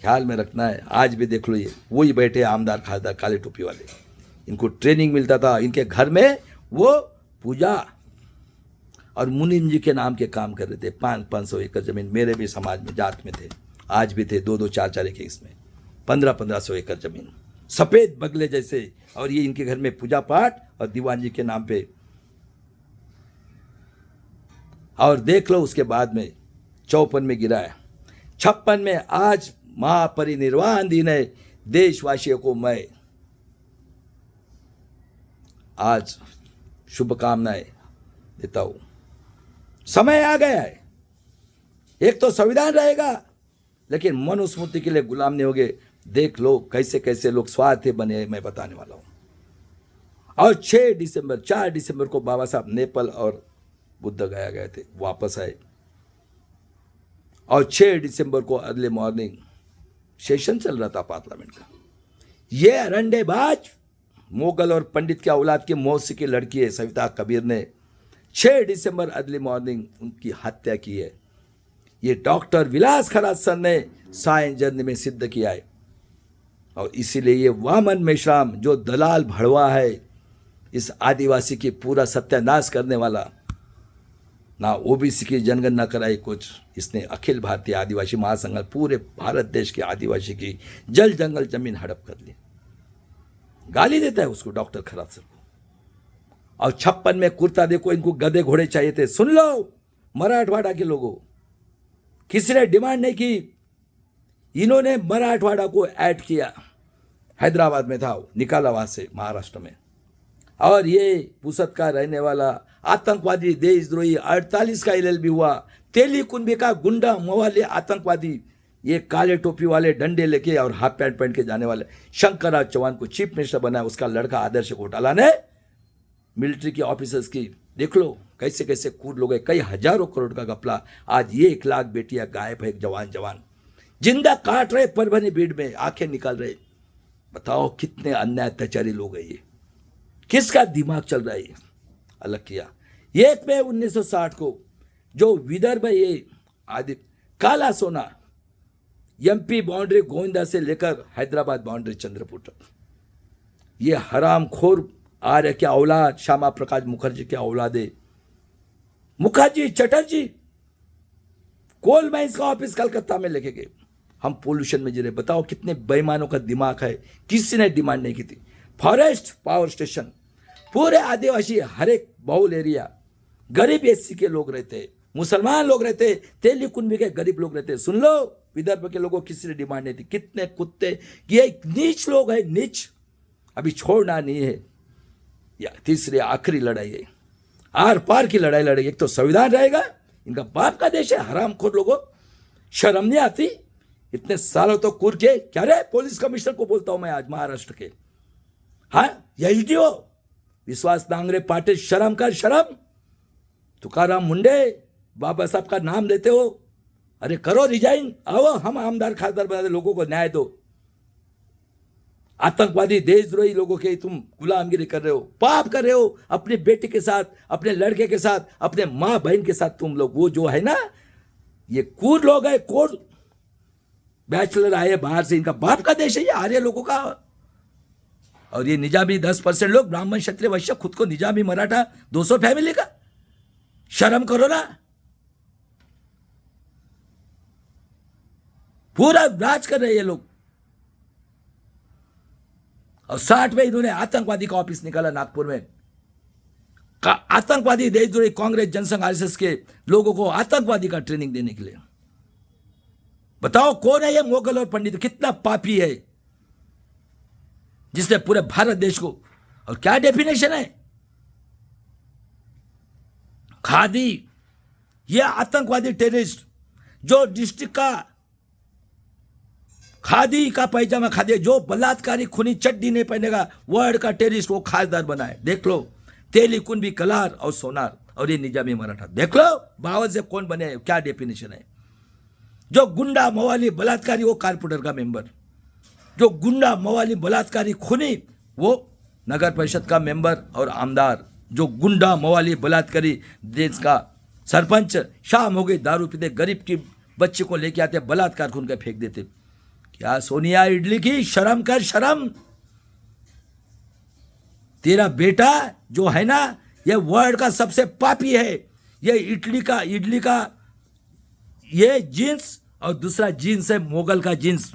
ख्याल में रखना है। आज भी देख लो, ये वही बैठे आमदार खासदार काले टोपी वाले। इनको ट्रेनिंग मिलता था, इनके घर में वो पूजा और मुनीम जी के नाम के काम कर रहे थे। 500 एकड़ जमीन मेरे भी समाज में जात में थे, आज भी थे। 2-2 4-4 एक इसमें 1500 एकड़ जमीन, सफेद बगले जैसे। और ये इनके घर में पूजा पाठ और दीवान जी के नाम पे। और देख लो उसके बाद में 54 में गिरा है, 56 में आज महापरिनिर्वाण दिन है। देशवासियों को मैं आज शुभकामनाएं देता हूं। समय आ गया है। एक तो संविधान रहेगा, लेकिन मनुस्मृति के लिए गुलाम नहीं होगे। देख लो कैसे कैसे लोग स्वार्थी बने, मैं बताने वाला हूं। और 4 दिसंबर को बाबा साहब नेपाल और बुद्ध गया गए थे, वापस आए। और 6 दिसंबर को अर्ली मॉर्निंग सेशन चल रहा था पार्लियामेंट का। ये अरंडेबाज मुगल और पंडित के औलाद की मौसी की लड़की है सविता कबीर ने 6 दिसंबर अर्ली मॉर्निंग उनकी हत्या की है। ये डॉक्टर विलास खराज सर ने साइंस जर्नी में सिद्ध किया है। और इसीलिए ये वामन मेश्राम जो दलाल भड़वा है, इस आदिवासी की पूरा सत्यानाश करने वाला, ना ओबीसी की जनगणना कराई कुछ, इसने अखिल भारतीय आदिवासी महासंघ पूरे भारत देश के आदिवासी की जल जंगल जमीन हड़प कर ली। गाली देता है उसको, डॉक्टर खराब सर को। और 56 में कुर्ता देखो, इनको गधे घोड़े चाहिए थे। सुन लो मराठवाड़ा के लोगों, किसी ने डिमांड नहीं की, इन्होंने मराठवाड़ा को ऐड किया। हैदराबाद में था, निकाला वहां से महाराष्ट्र में। और ये पुसद का रहने वाला आतंकवादी देशद्रोही 48 का LLB हुआ। तेलीकुंबी का गुंडा मवाली आतंकवादी, ये काले टोपी वाले डंडे लेके और हाफ पैंट पहन के जाने वाले शंकरराज चौहान को चीफ मिनिस्टर बनाया। उसका लड़का आदर्श घोटाला ने मिलिट्री के ऑफिसर्स की, देख लो कैसे कैसे कूद लोग, कई हजारों करोड़ का घपला। आज ये 1 लाख बेटियां गायब है। जवान जिंदा काट रहे परभनी भीड़ में, आंखें निकाल रहे। बताओ कितने अन्याय अत्याचारी लोग हैं ये, किसका दिमाग चल रहा है ये? अलग किया 1 मई 1960 को जो विदर्भ ये आदि काला सोना MP बाउंड्री गोविंदा से लेकर हैदराबाद बाउंड्री चंद्रपुर तक, ये हरामखोर आर्य के औलाद, श्यामा प्रकाश मुखर्जी के औलादे, मुखर्जी चटर्जी कोल माइंस का ऑफिस कलकत्ता में लेके गए। हम पोल्यूशन में जी रहे। बताओ कितने बेईमानों का दिमाग है, किसी ने डिमांड नहीं की थी। फॉरेस्ट पावर स्टेशन, पूरे आदिवासी, हर एक बहुल एरिया, गरीब SC के लोग रहते, मुसलमान लोग रहते, तेलीकुंबी के गरीब लोग रहते। सुन लो विदर्भ के लोगों किसी ने डिमांड नहीं थी। कितने कुत्ते, ये नीच लोग है, नीच। अभी छोड़ना नहीं है। या तीसरी आखिरी लड़ाई है, आर पार की लड़ाई लड़ेगी। एक तो संविधान रहेगा, इनका बाप का देश है, हरामखोर लोगों, शर्म नहीं आती? इतने सालों तो कूद के क्या रे, पुलिस कमिश्नर को बोलता हूं मैं आज महाराष्ट्र के, हाँ LTO विश्वास नांगरे पाटिल, शर्म कर शर्म। तुकाराम मुंडे बाबा साहब का नाम लेते हो, अरे करो रिजाइन, आओ हम आमदार खासदार बना दे, लोगों को न्याय दो। आतंकवादी देशद्रोही लोगों के तुम गुलामगिरी कर रहे हो, पाप कर रहे हो अपनी बेटी के साथ, अपने लड़के के साथ, अपने माँ बहन के साथ। तुम लोग वो जो है ना, ये कूर लोग है, कोर बैचलर आए बाहर से, इनका बाप का देश है ये आर्य लोगों का। और ये निजामी 10% लोग, ब्राह्मण क्षत्रिय वैश्य, खुद को निजामी मराठा 200 फैमिली का। शर्म करो ना, पूरा राज कर रहे हैं ये लोग। और 60 में इन्होंने आतंकवादी का ऑफिस निकाला नागपुर में। आतंकवादी देशद्रोही कांग्रेस जनसंघ RSS के लोगों को आतंकवादी का ट्रेनिंग देने के लिए। बताओ कौन है ये मुगल और पंडित, कितना पापी है जिसने पूरे भारत देश को, और क्या डेफिनेशन है खादी, ये आतंकवादी टेररिस्ट जो डिस्ट्रिक्ट का खादी का पैजामा खादी, जो बलात्कारी खूनी चड्डी नहीं पहनेगा वर्ल्ड का टेररिस्ट, वो खासदार बना है। देख लो तेलीकुंबी, कलार और सोनार, और ये निजामी मराठा। देख लो बावत से कौन बने, क्या डेफिनेशन है। जो गुंडा मवाली बलात्कारी, वो कारपोरेटर का मेंबर। जो गुंडा मवाली बलात्कारी खूनी, वो नगर परिषद का मेंबर और आमदार जो गुंडा मवाली बलात्कारी देश का सरपंच, शाम हो गई दारू पीते गरीब की बच्चे को लेके आते बलात्कार खून के फेंक देते। क्या सोनिया इडली की शर्म कर शर्म। तेरा बेटा जो है ना ये वर्ल्ड का सबसे पापी है। ये इडली का ये जीन्स और दूसरा जीन्स है मोगल का जीन्स।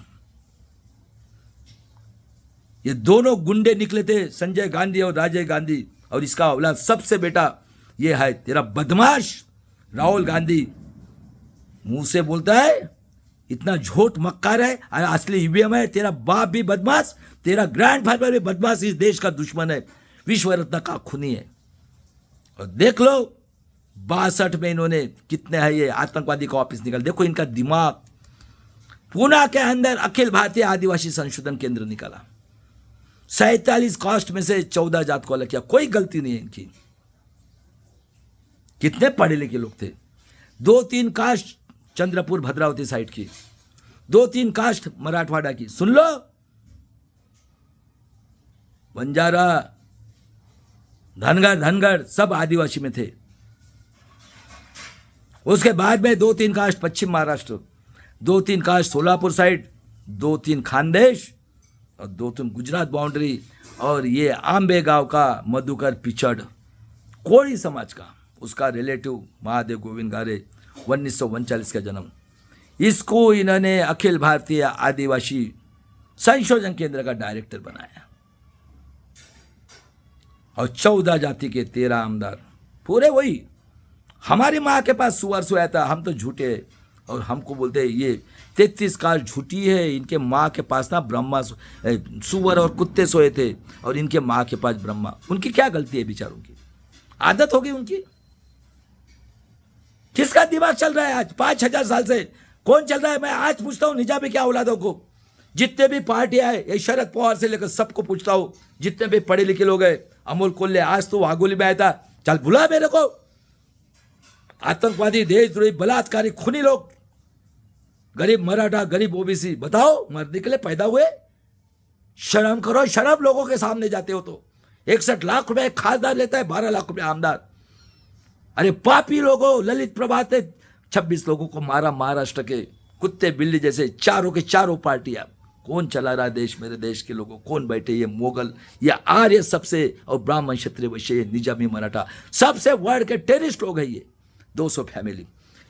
ये दोनों गुंडे निकले थे संजय गांधी और राजीव गांधी और इसका औलाद सबसे बेटा ये है तेरा बदमाश राहुल गांधी। मुंह से बोलता है इतना झूठ मक्कार है और असली ईवीएम है। तेरा बाप भी बदमाश, तेरा ग्रैंडफादर भी बदमाश, इस देश का दुश्मन है, विश्व रत्न का खूनी है। और देख लो 62 में इन्होंने कितने है ये आतंकवादी का ऑफिस निकाल। देखो इनका दिमाग। पूना के अंदर अखिल भारतीय आदिवासी संशोधन केंद्र निकाला। 47 कास्ट में से 14 जात को अलग किया। कोई गलती नहीं है इनकी। कितने पढ़े लिखे लोग थे। 2-3 कास्ट चंद्रपुर भद्रावती साइड की, 2-3 कास्ट मराठवाड़ा की। सुन लो, बंजारा धनगर सब आदिवासी में थे। उसके बाद में 2-3 कास्ट पश्चिम महाराष्ट्र, 2-3 कास्ट सोलापुर साइड, 2-3 खानदेश और 2-3 गुजरात बाउंड्री। और ये आंबे गांव का मधुकर पिचड़ कोड़ी समाज का, उसका रिलेटिव महादेव गोविंद गारे 1939 का जन्म। इसको इन्होंने अखिल भारतीय आदिवासी संशोधन केंद्र का डायरेक्टर बनाया। और 14 जाति के 13 आमदार, पूरे वही। हमारी माँ के पास सुअर सोया था, हम तो झूठे और हमको बोलते हैं ये 33 काल झूठी है। इनके माँ के पास ना ब्रह्मा सुअर और कुत्ते सोए थे और इनके माँ के पास ब्रह्मा। उनकी क्या गलती है बेचारों की, आदत होगी उनकी। किसका दिमाग चल रहा है आज 5000 साल से? कौन चल रहा है? मैं आज पूछता हूँ निजामी क्या औलादों को, जितने भी पार्टियां है, ये शरद पवार से लेकर सबको पूछता हूँ, जितने भी पढ़े लिखे लोग हैं, अमोल कोल्ले आज तो वागोली में आया था, चल बुला मेरे को। आतंकवादी, देशद्रोही, बलात्कारी, खूनी लोग, गरीब मराठा, गरीब ओबीसी, बताओ मरने के लिए पैदा हुए? शर्म करो, शर्म। लोगों के सामने जाते हो तो 61 लाख रुपए खासदार लेता है, 12 लाख रुपए आमदार। अरे पापी लोगों, ललित प्रभात ने 26 लोगों को मारा, महाराष्ट्र के कुत्ते बिल्ली जैसे, चारों के चारों पार्टियां। कौन चला रहा देश? मेरे देश के लोगों, कौन बैठे? ये मोगल, ये आर्य सबसे, और ब्राह्मण, क्षत्रिय, वैश्य, निजामी, मराठा, सबसे वर्ल्ड के टेररिस्ट लोग है ये 200 फैमिली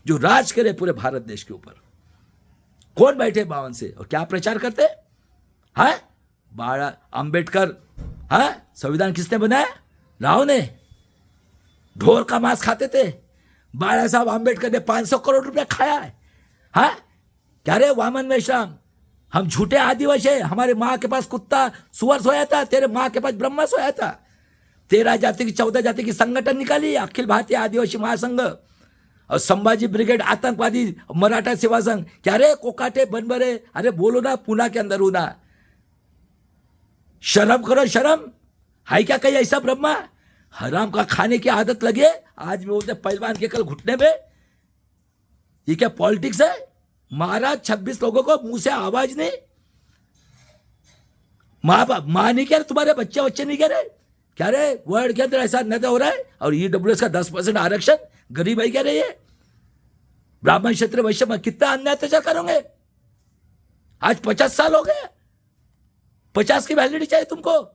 जो राज करे पूरे भारत देश के ऊपर। कौन बैठे 52 से और क्या प्रचार करते हैं? बाड़ा अंबेडकर, संविधान किसने बनाया? राव ने। ढोर का मांस खाते थे। बाड़ा साहब अंबेडकर ने 500 करोड़ रुपया खाया है। क्या रे वामन मेश्राम, हम झूठे आदिवासी है? हमारे माँ के पास कुत्ता सुअर सोया था, तेरे माँ के पास ब्रह्मा सोया था। 13 जाति की 14 जाति की संगठन निकाली, अखिल भारतीय आदिवासी महासंघ और संभाजी ब्रिगेड, आतंकवादी मराठा सेवा संघ। क्या रे कोकाटे बनबरे, अरे बोलो ना, पुणे के अंदर हूं ना। शर्म करो, शर्म है क्या कहीं ऐसा ब्रह्मा? हराम का खाने की आदत लगे आज भी बोलते पहलवान के कल घुटने पे। ये क्या पॉलिटिक्स है? महाराज 26 लोगों को मुंह से आवाज नहीं। मां नहीं कह रहे, तुम्हारे बच्चे नहीं कह रहे? क्या रे वर्ल्ड के अंदर ऐसा अन्याय हो रहा है? और ईडब्ल्यूएस का 10% आरक्षण गरीब है कह रही है। ब्राह्मण, क्षत्रिय, वैश्य में कितना अन्याय अत्याचार करोगे? आज 50 साल हो गए, 50 की वैलिडिटी चाहिए तुमको।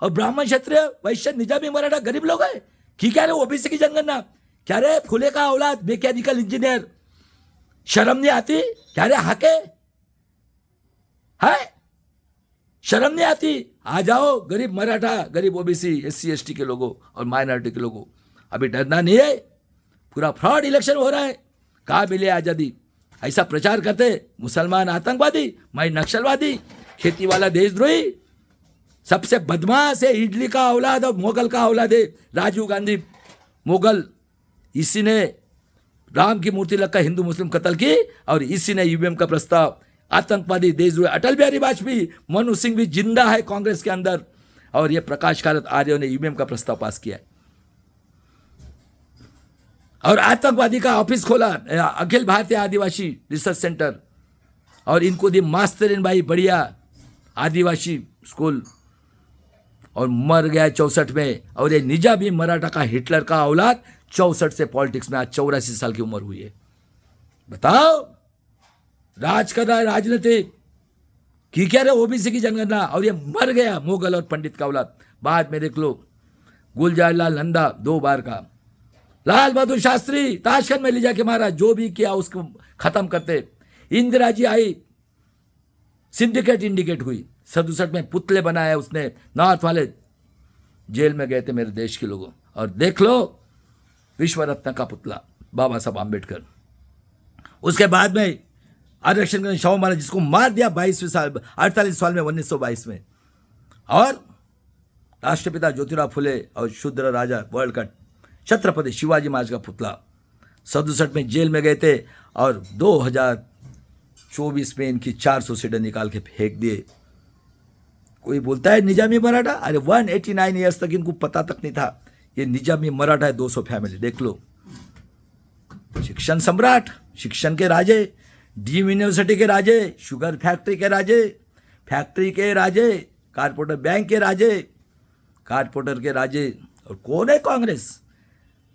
और ब्राह्मण, क्षत्रिय, वैश्य, निजामी, मराठा गरीब लोग है कि क्या रे ओबीसी की जनगणना? क्या रे फुले का औलाद, मैकेनिकल इंजीनियर, शर्म नहीं आती? क्या रे हाके है? शर्म नहीं आती? आ जाओ गरीब मराठा, गरीब ओबीसी, SC ST के लोगों और माइनॉरिटी के लोगों, अभी डरना नहीं है। पूरा फ्रॉड इलेक्शन हो रहा है, कहाँ मिले आजादी? ऐसा प्रचार करते मुसलमान आतंकवादी, मैं नक्सलवादी, खेती वाला देशद्रोही, सबसे बदमाश है इडली का औलाद और मोगल का औलाद है राजीव गांधी मोगल। इसी ने राम की मूर्ति लगकर हिंदू मुस्लिम कत्ल की और इसी ने ईवीएम का प्रस्ताव, आतंकवादी देशद्रोही अटल बिहारी वाजपेयी, मनमोहन सिंह भी जिंदा है कांग्रेस के अंदर, और ये प्रकाश कारत आर्यों ने ईवीएम का प्रस्ताव पास किया है। और आतंकवादी का ऑफिस खोला, अखिल भारतीय आदिवासी रिसर्च सेंटर, और इनको दी मास्टर इन भाई बढ़िया आदिवासी स्कूल, और मर गया 64 में। और ये निजामी मराठा का हिटलर का औलाद 64 से पॉलिटिक्स में, आज 84 साल की उम्र हुई है। बताओ, राज कर रहा है, राजनीति की क्या रहे ओबीसी की जनगणना, और ये मर गया मुगल और पंडित का औलाद। बाद में देख लो, गुलजारीलाल नंदा 2 बार का, लाल बहादुर शास्त्री ताशकंद में ले जाके मारा, जो भी किया उसको खत्म करते। इंदिरा जी आई, सिंडिकेट इंडिकेट हुई, 67 में पुतले बनाए उसने, नॉर्थ वाले जेल में गए थे मेरे देश के लोगों। और देख लो विश्व रत्न का पुतला बाबा साहब आम्बेडकर। उसके बाद में आरक्षण का शव मारा, जिसको मार दिया 22वें साल 48 साल में 1922 में। और राष्ट्रपिता ज्योतिराव फुले और शूद्र राजा वर्ल्ड का छत्रपति शिवाजी महाराज का पुतला 67 में जेल में गए थे। और 2024 में इनकी 400 सीटें निकाल के फेंक दिए। कोई बोलता है निजामी मराठा, अरे 189 ईयर्स तक इनको पता तक नहीं था ये निजामी मराठा है। 200 फैमिली देख लो। शिक्षण सम्राट, शिक्षण के राजे, डीम यूनिवर्सिटी के राजे, शुगर फैक्ट्री के राजे, फैक्ट्री के राजे, कारपोरेटर बैंक के राजे, कारपोरेटर के राजे। और कौन है कांग्रेस,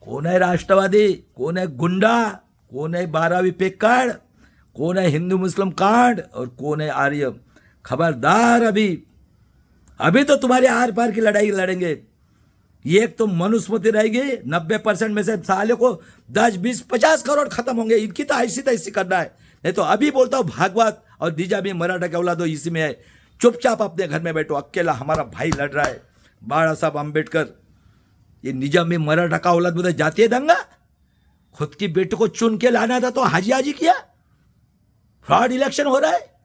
कौन है राष्ट्रवादी, कौन है गुंडा, कौन है 12वीं पेक्कड़, कौन है हिंदू मुस्लिम कांड, और कौन है आर्य। खबरदार, अभी तो तुम्हारे आर पार की लड़ाई लड़ेंगे। ये एक तो मनुस्मृति रहेगी, 90% में से साले को 10, 20, 50 करोड़ खत्म होंगे। इनकी तो ऐसी तैसी करना है। नहीं तो अभी बोलता हूँ भागवत और निजामी मराठा के औलादो इसी में है। चुपचाप अपने घर में बैठो, अकेला हमारा भाई लड़ रहा है बाबा साहब आम्बेडकर। ये निजामी मराठा का औलाद बोलते जातीय दंगा, खुद की बेटी को चुन के लाना था तो हाजी हाजी किया। फ्रॉड इलेक्शन हो रहा है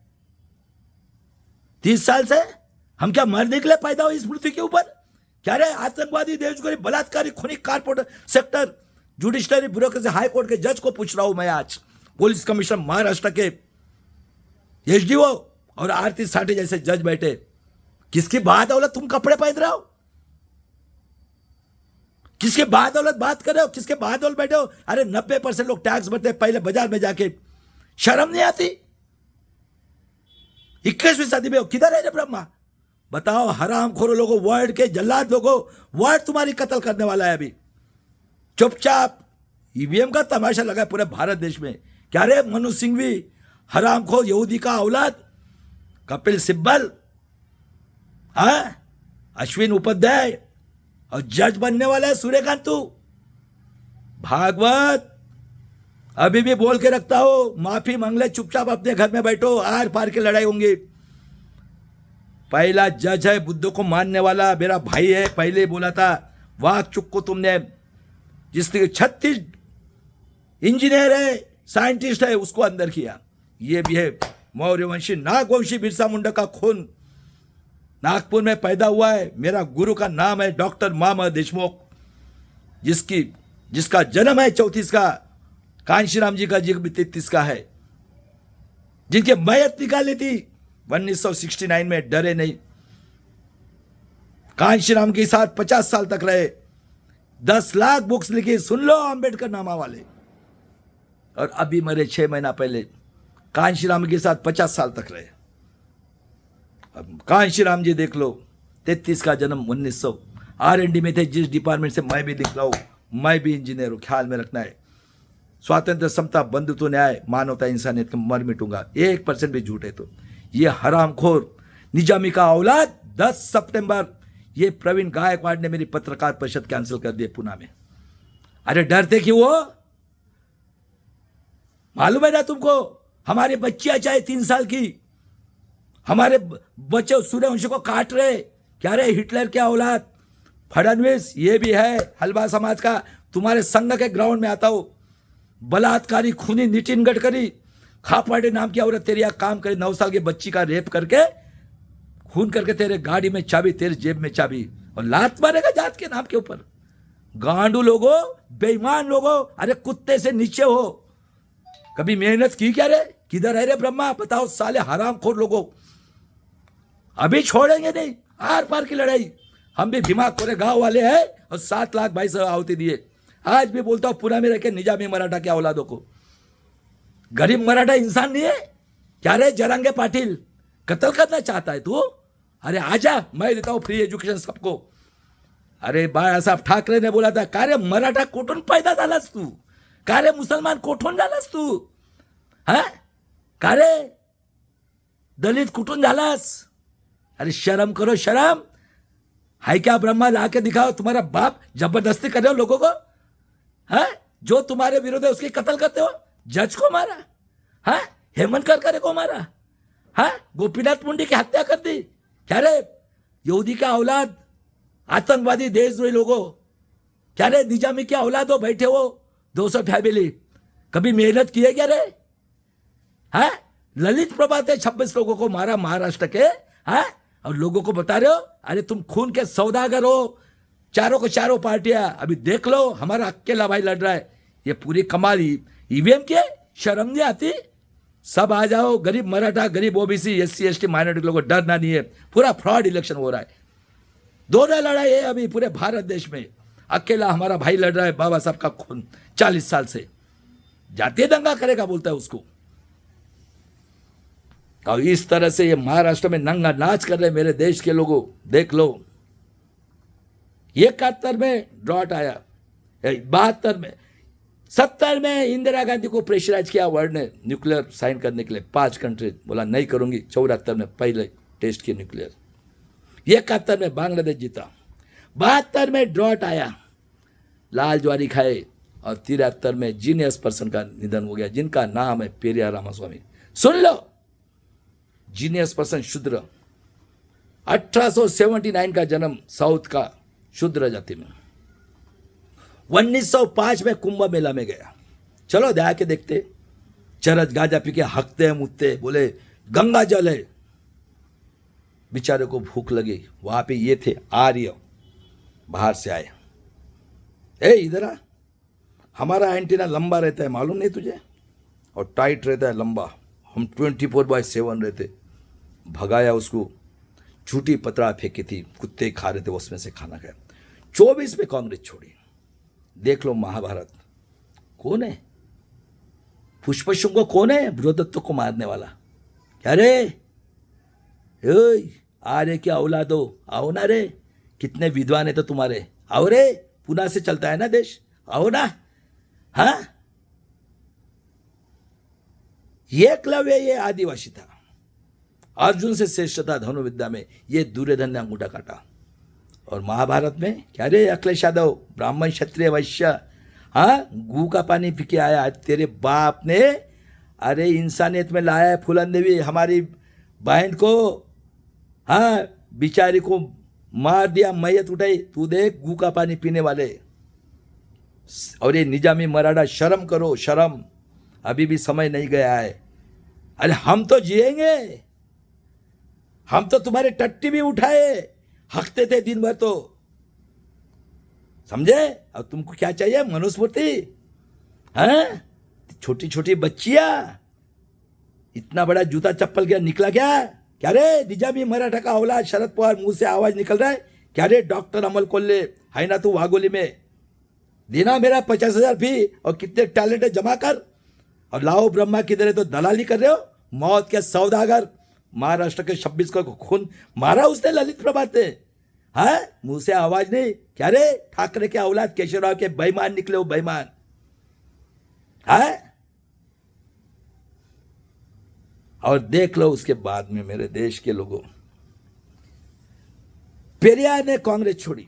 30 साल से। हम क्या मरने के लिए पैदा हुए इस पृथ्वी के ऊपर? क्या रे आतंकवादी, देशद्रोही, बलात्कारी, खूनी, corporator sector, judiciary bureaucracy, high court के जज को पूछ रहा हूं मैं आज, पुलिस कमिश्नर महाराष्ट्र के, एसडीओ और आरती साठे जैसे जज बैठे। किसकी बात औलत तुम कपड़े पहन रहे हो? किसके बाद औलत बात कर रहे हो? किसके बाद औलत बैठे हो? अरे 90% लोग टैक्स भरते हैं पहले बाजार में जाके, शर्म नहीं आती? 21वीं सदी में किधर है रे ब्रह्मा? बताओ, हराम खोरो लोगों, वर्ल्ड के जल्लाद लोगों, वर्ल्ड तुम्हारी कत्ल करने वाला है अभी। चुपचाप ईवीएम का तमाशा लगा है पूरे भारत देश में। क्या रे मनु सिंघवी, हराम खो यहूदी का औलाद, कपिल सिब्बल, अश्विन उपाध्याय, और जज बनने वाला है सूर्यकांत तू। भागवत अभी भी बोल के रखता हो, माफी मांग ले, चुपचाप अपने घर में बैठो, आर पार की लड़ाई होंगी। पहला जज है बुद्ध को मानने वाला, मेरा भाई है, पहले बोला था। वाक चुक को तुमने, जिसने 36 इंजीनियर है, साइंटिस्ट है, उसको अंदर किया। ये भी है मौर्यवंशी नागवंशी बिरसा मुंडा का खून नागपुर में पैदा हुआ है। मेरा गुरु का नाम है डॉक्टर मामा देशमुख, जिसका जन्म है 34 का, कांशीराम जी का जी 33 का है, जिनके मैयत निकाली थी 1969 में, डरे नहीं। कांशीराम के साथ 50 साल तक रहे, 10 लाख बुक्स लिखी, सुन लो अंबेडकर नामा वाले। और अभी मरे 6 महीना पहले, कांशीराम के साथ 50 साल तक रहे। अब कांशीराम जी देख लो, 33 का जन्म, 1900, R&D में थे, जिस डिपार्टमेंट से मैं भी निकला हूं, मैं भी इंजीनियर हूं। ख्याल में रखना है, स्वातंत्र, समता, बंधुत्व, न्याय, मानवता, इंसानियत का मर मिटूंगा। 1% भी झूठ है तो। ये हरामखोर निजामी का औलाद 10 सितंबर, ये प्रवीण गायकवाड़ ने मेरी पत्रकार परिषद कैंसिल कर दी पुणे में। अरे डरते क्यों हो? मालूम है ना तुमको, हमारे बच्चियां चाहे 3 साल की, हमारे बच्चे सूर्यवंशी को काट रहे। क्या रे हिटलर क्या औलाद? फडणवीस ये भी है हलवा समाज का, तुम्हारे संघ के ग्राउंड में आता हो। बलात्कारी खूनी नितिन गडकरी, खापाटे नाम की औरत तेरी काम करे, 9 साल की बच्ची का रेप करके, खून करके, तेरे गाड़ी में चाबी, तेरे जेब में चाबी, और लात मारेगा जात के नाम के ऊपर। गांडू लोगों, बेईमान लोगों, अरे कुत्ते से नीचे हो। कभी मेहनत की क्या रे? किधर है रे ब्रह्मा? बताओ साले हरामखोर लोगों। अभी छोड़ेंगे नहीं आर पार की लड़ाई। हम भी दिमाग कोरे गांव वाले हैं और 7 लाख भाई से आहुति दिए। आज भी बोलता हूं पुणे में रह के निजामी मराठा के औलादों को, गरीब मराठा इंसान नहीं है क्या रे? जरांगे पाटिल कत्ल करना चाहता है तू? अरे आजा, मैं देता हूं फ्री एज्युकेशन सबको. अरे बाळासाहेब ठाकरेने बोला था, का रे मराठा कुठून पैदा झालास तू? का रे मुसलमान कुठून झालास तू? हा, का रे दलित कुठून झालास? अरे शर्म करो, शर्म है क्या? ब्रह्मा ला के दिखाओ. तुम्हारा बाप जबरदस्ती कर रहे हो लोगों को. हाँ, जो तुम्हारे विरोध है उसकी कत्ल करते हो. जज को मारा, हाँ, हेमंत करकरे को मारा, हाँ, गोपीनाथ मुंडे की हत्या कर दी. क्या रे यहूदी का औलाद, आतंकवादी, देशद्रोही लोगों, क्या रे निजामी की औलाद हो, बैठे हो 200 फैमिली, कभी मेहनत की है क्या रे? हाँ, ललित प्रभात ने 26 लोगों को मारा महाराष्ट्र के. हाँ, और लोगों को बता रहे हो अरे तुम खून के सौदागर हो. चारों को चारों पार्टियां, अभी देख लो हमारा अकेला भाई लड़ रहा है. ये पूरी कमाल ईवीएम की है. शर्म नहीं आती? सब आ जाओ, गरीब मराठा, गरीब ओबीसी, एससी एसटी माइनॉरिटी लोगों को डरना नहीं है. पूरा फ्रॉड इलेक्शन हो रहा है. दोनों लड़ाई है अभी पूरे भारत देश में. अकेला हमारा भाई लड़ रहा है, बाबा साहब का खून 40 साल से. जातीय दंगा करेगा बोलता है उसको. और इस तरह से ये महाराष्ट्र में नंगा नाच कर रहे मेरे देश के लोगों. देख लो, 71 में ड्रॉट आया, 72 में, 70 में इंदिरा गांधी को प्रेशराइज किया वर्ल्ड ने न्यूक्लियर साइन करने के लिए. 5 कंट्री बोला नहीं करूंगी. 74 में पहले टेस्ट किया न्यूक्लियर. 71 में बांग्लादेश जीता. 72 में ड्रॉट आया, लाल ज्वारी खाए. और 73 में जीनियस पर्सन का निधन हो गया, जिनका नाम है पेरियार रामास्वामी. सुन लो, जीनियस पर्सन शूद्र. 1879 का जन्म साउथ का शूद्र जाति में. 1905 में कुंभ मेला में गया. चलो दया के देखते. चरस गांजा पी के हकते मुत्ते, बोले गंगा जल है. बेचारे को भूख लगी. वहां पे ये थे आर्य, बाहर से आए. ए इधर आ, हमारा एंटीना लंबा रहता है मालूम नहीं तुझे, और टाइट रहता है लंबा. हम 24/7 रहते. भगाया उसको. झूठी पतरा फेंकी थी, कुत्ते खा रहे थे, उसमें से खाना खाया. 24 में कांग्रेस छोड़ी. देख लो महाभारत. कौन है पुष्पशुंग? कौन है बृहदत्त को मारने वाला? क्या रे आर्य क्या औलाद हो, आओ ना रे. कितने विद्वान है तो तुम्हारे. आओ रे, पुणे से चलता है ना देश, आओ ना. हाँ, एकलव्य ये आदिवासी था. अर्जुन से श्रेष्ठ था धनुर्विद्या में. ये दुर्योधन ने अंगूठा काटा. और महाभारत में क्या रे अखिलेश यादव, ब्राह्मण क्षत्रिय वैश्य, हाँ, गू का पानी पी के आया. तेरे बाप ने अरे इंसानियत में लाया है फूलन देवी, हमारी बहन को, हाँ, बिचारी को मार दिया, मैयत उठाई. तू देख गू का पानी पीने वाले. और ये निजामी मराठा, शर्म करो शर्म. अभी भी समय नहीं गया है. अरे हम तो जिएंगे. हम तो तुम्हारे टट्टी भी उठाए, हकते थे दिन भर तो, समझे? अब तुमको क्या चाहिए? मनुस्मृति? हैं, छोटी छोटी बच्चियां, इतना बड़ा जूता चप्पल क्या निकला क्या? क्या रे निजामी मराठा का औलाद शरद पवार, मुंह से आवाज निकल रहा है. क्या रे डॉक्टर अमल कोल्ले, है ना तू वागोली में? देना मेरा 50,000 फी, और कितने टैलेंट है जमा कर, और लाओ ब्रह्मा किधर है. तो दलाली कर रहे हो, मौत के सौदागर. महाराष्ट्र के 26 को खून मारा उसने ललित प्रभात ने. हाँ, मुंह से आवाज नहीं. क्या रे ठाकरे के औलाद, केशवराव के बेईमान निकले हो, बेईमान. हाँ, और देख लो उसके बाद में मेरे देश के लोगों, पेरियार ने कांग्रेस छोड़ी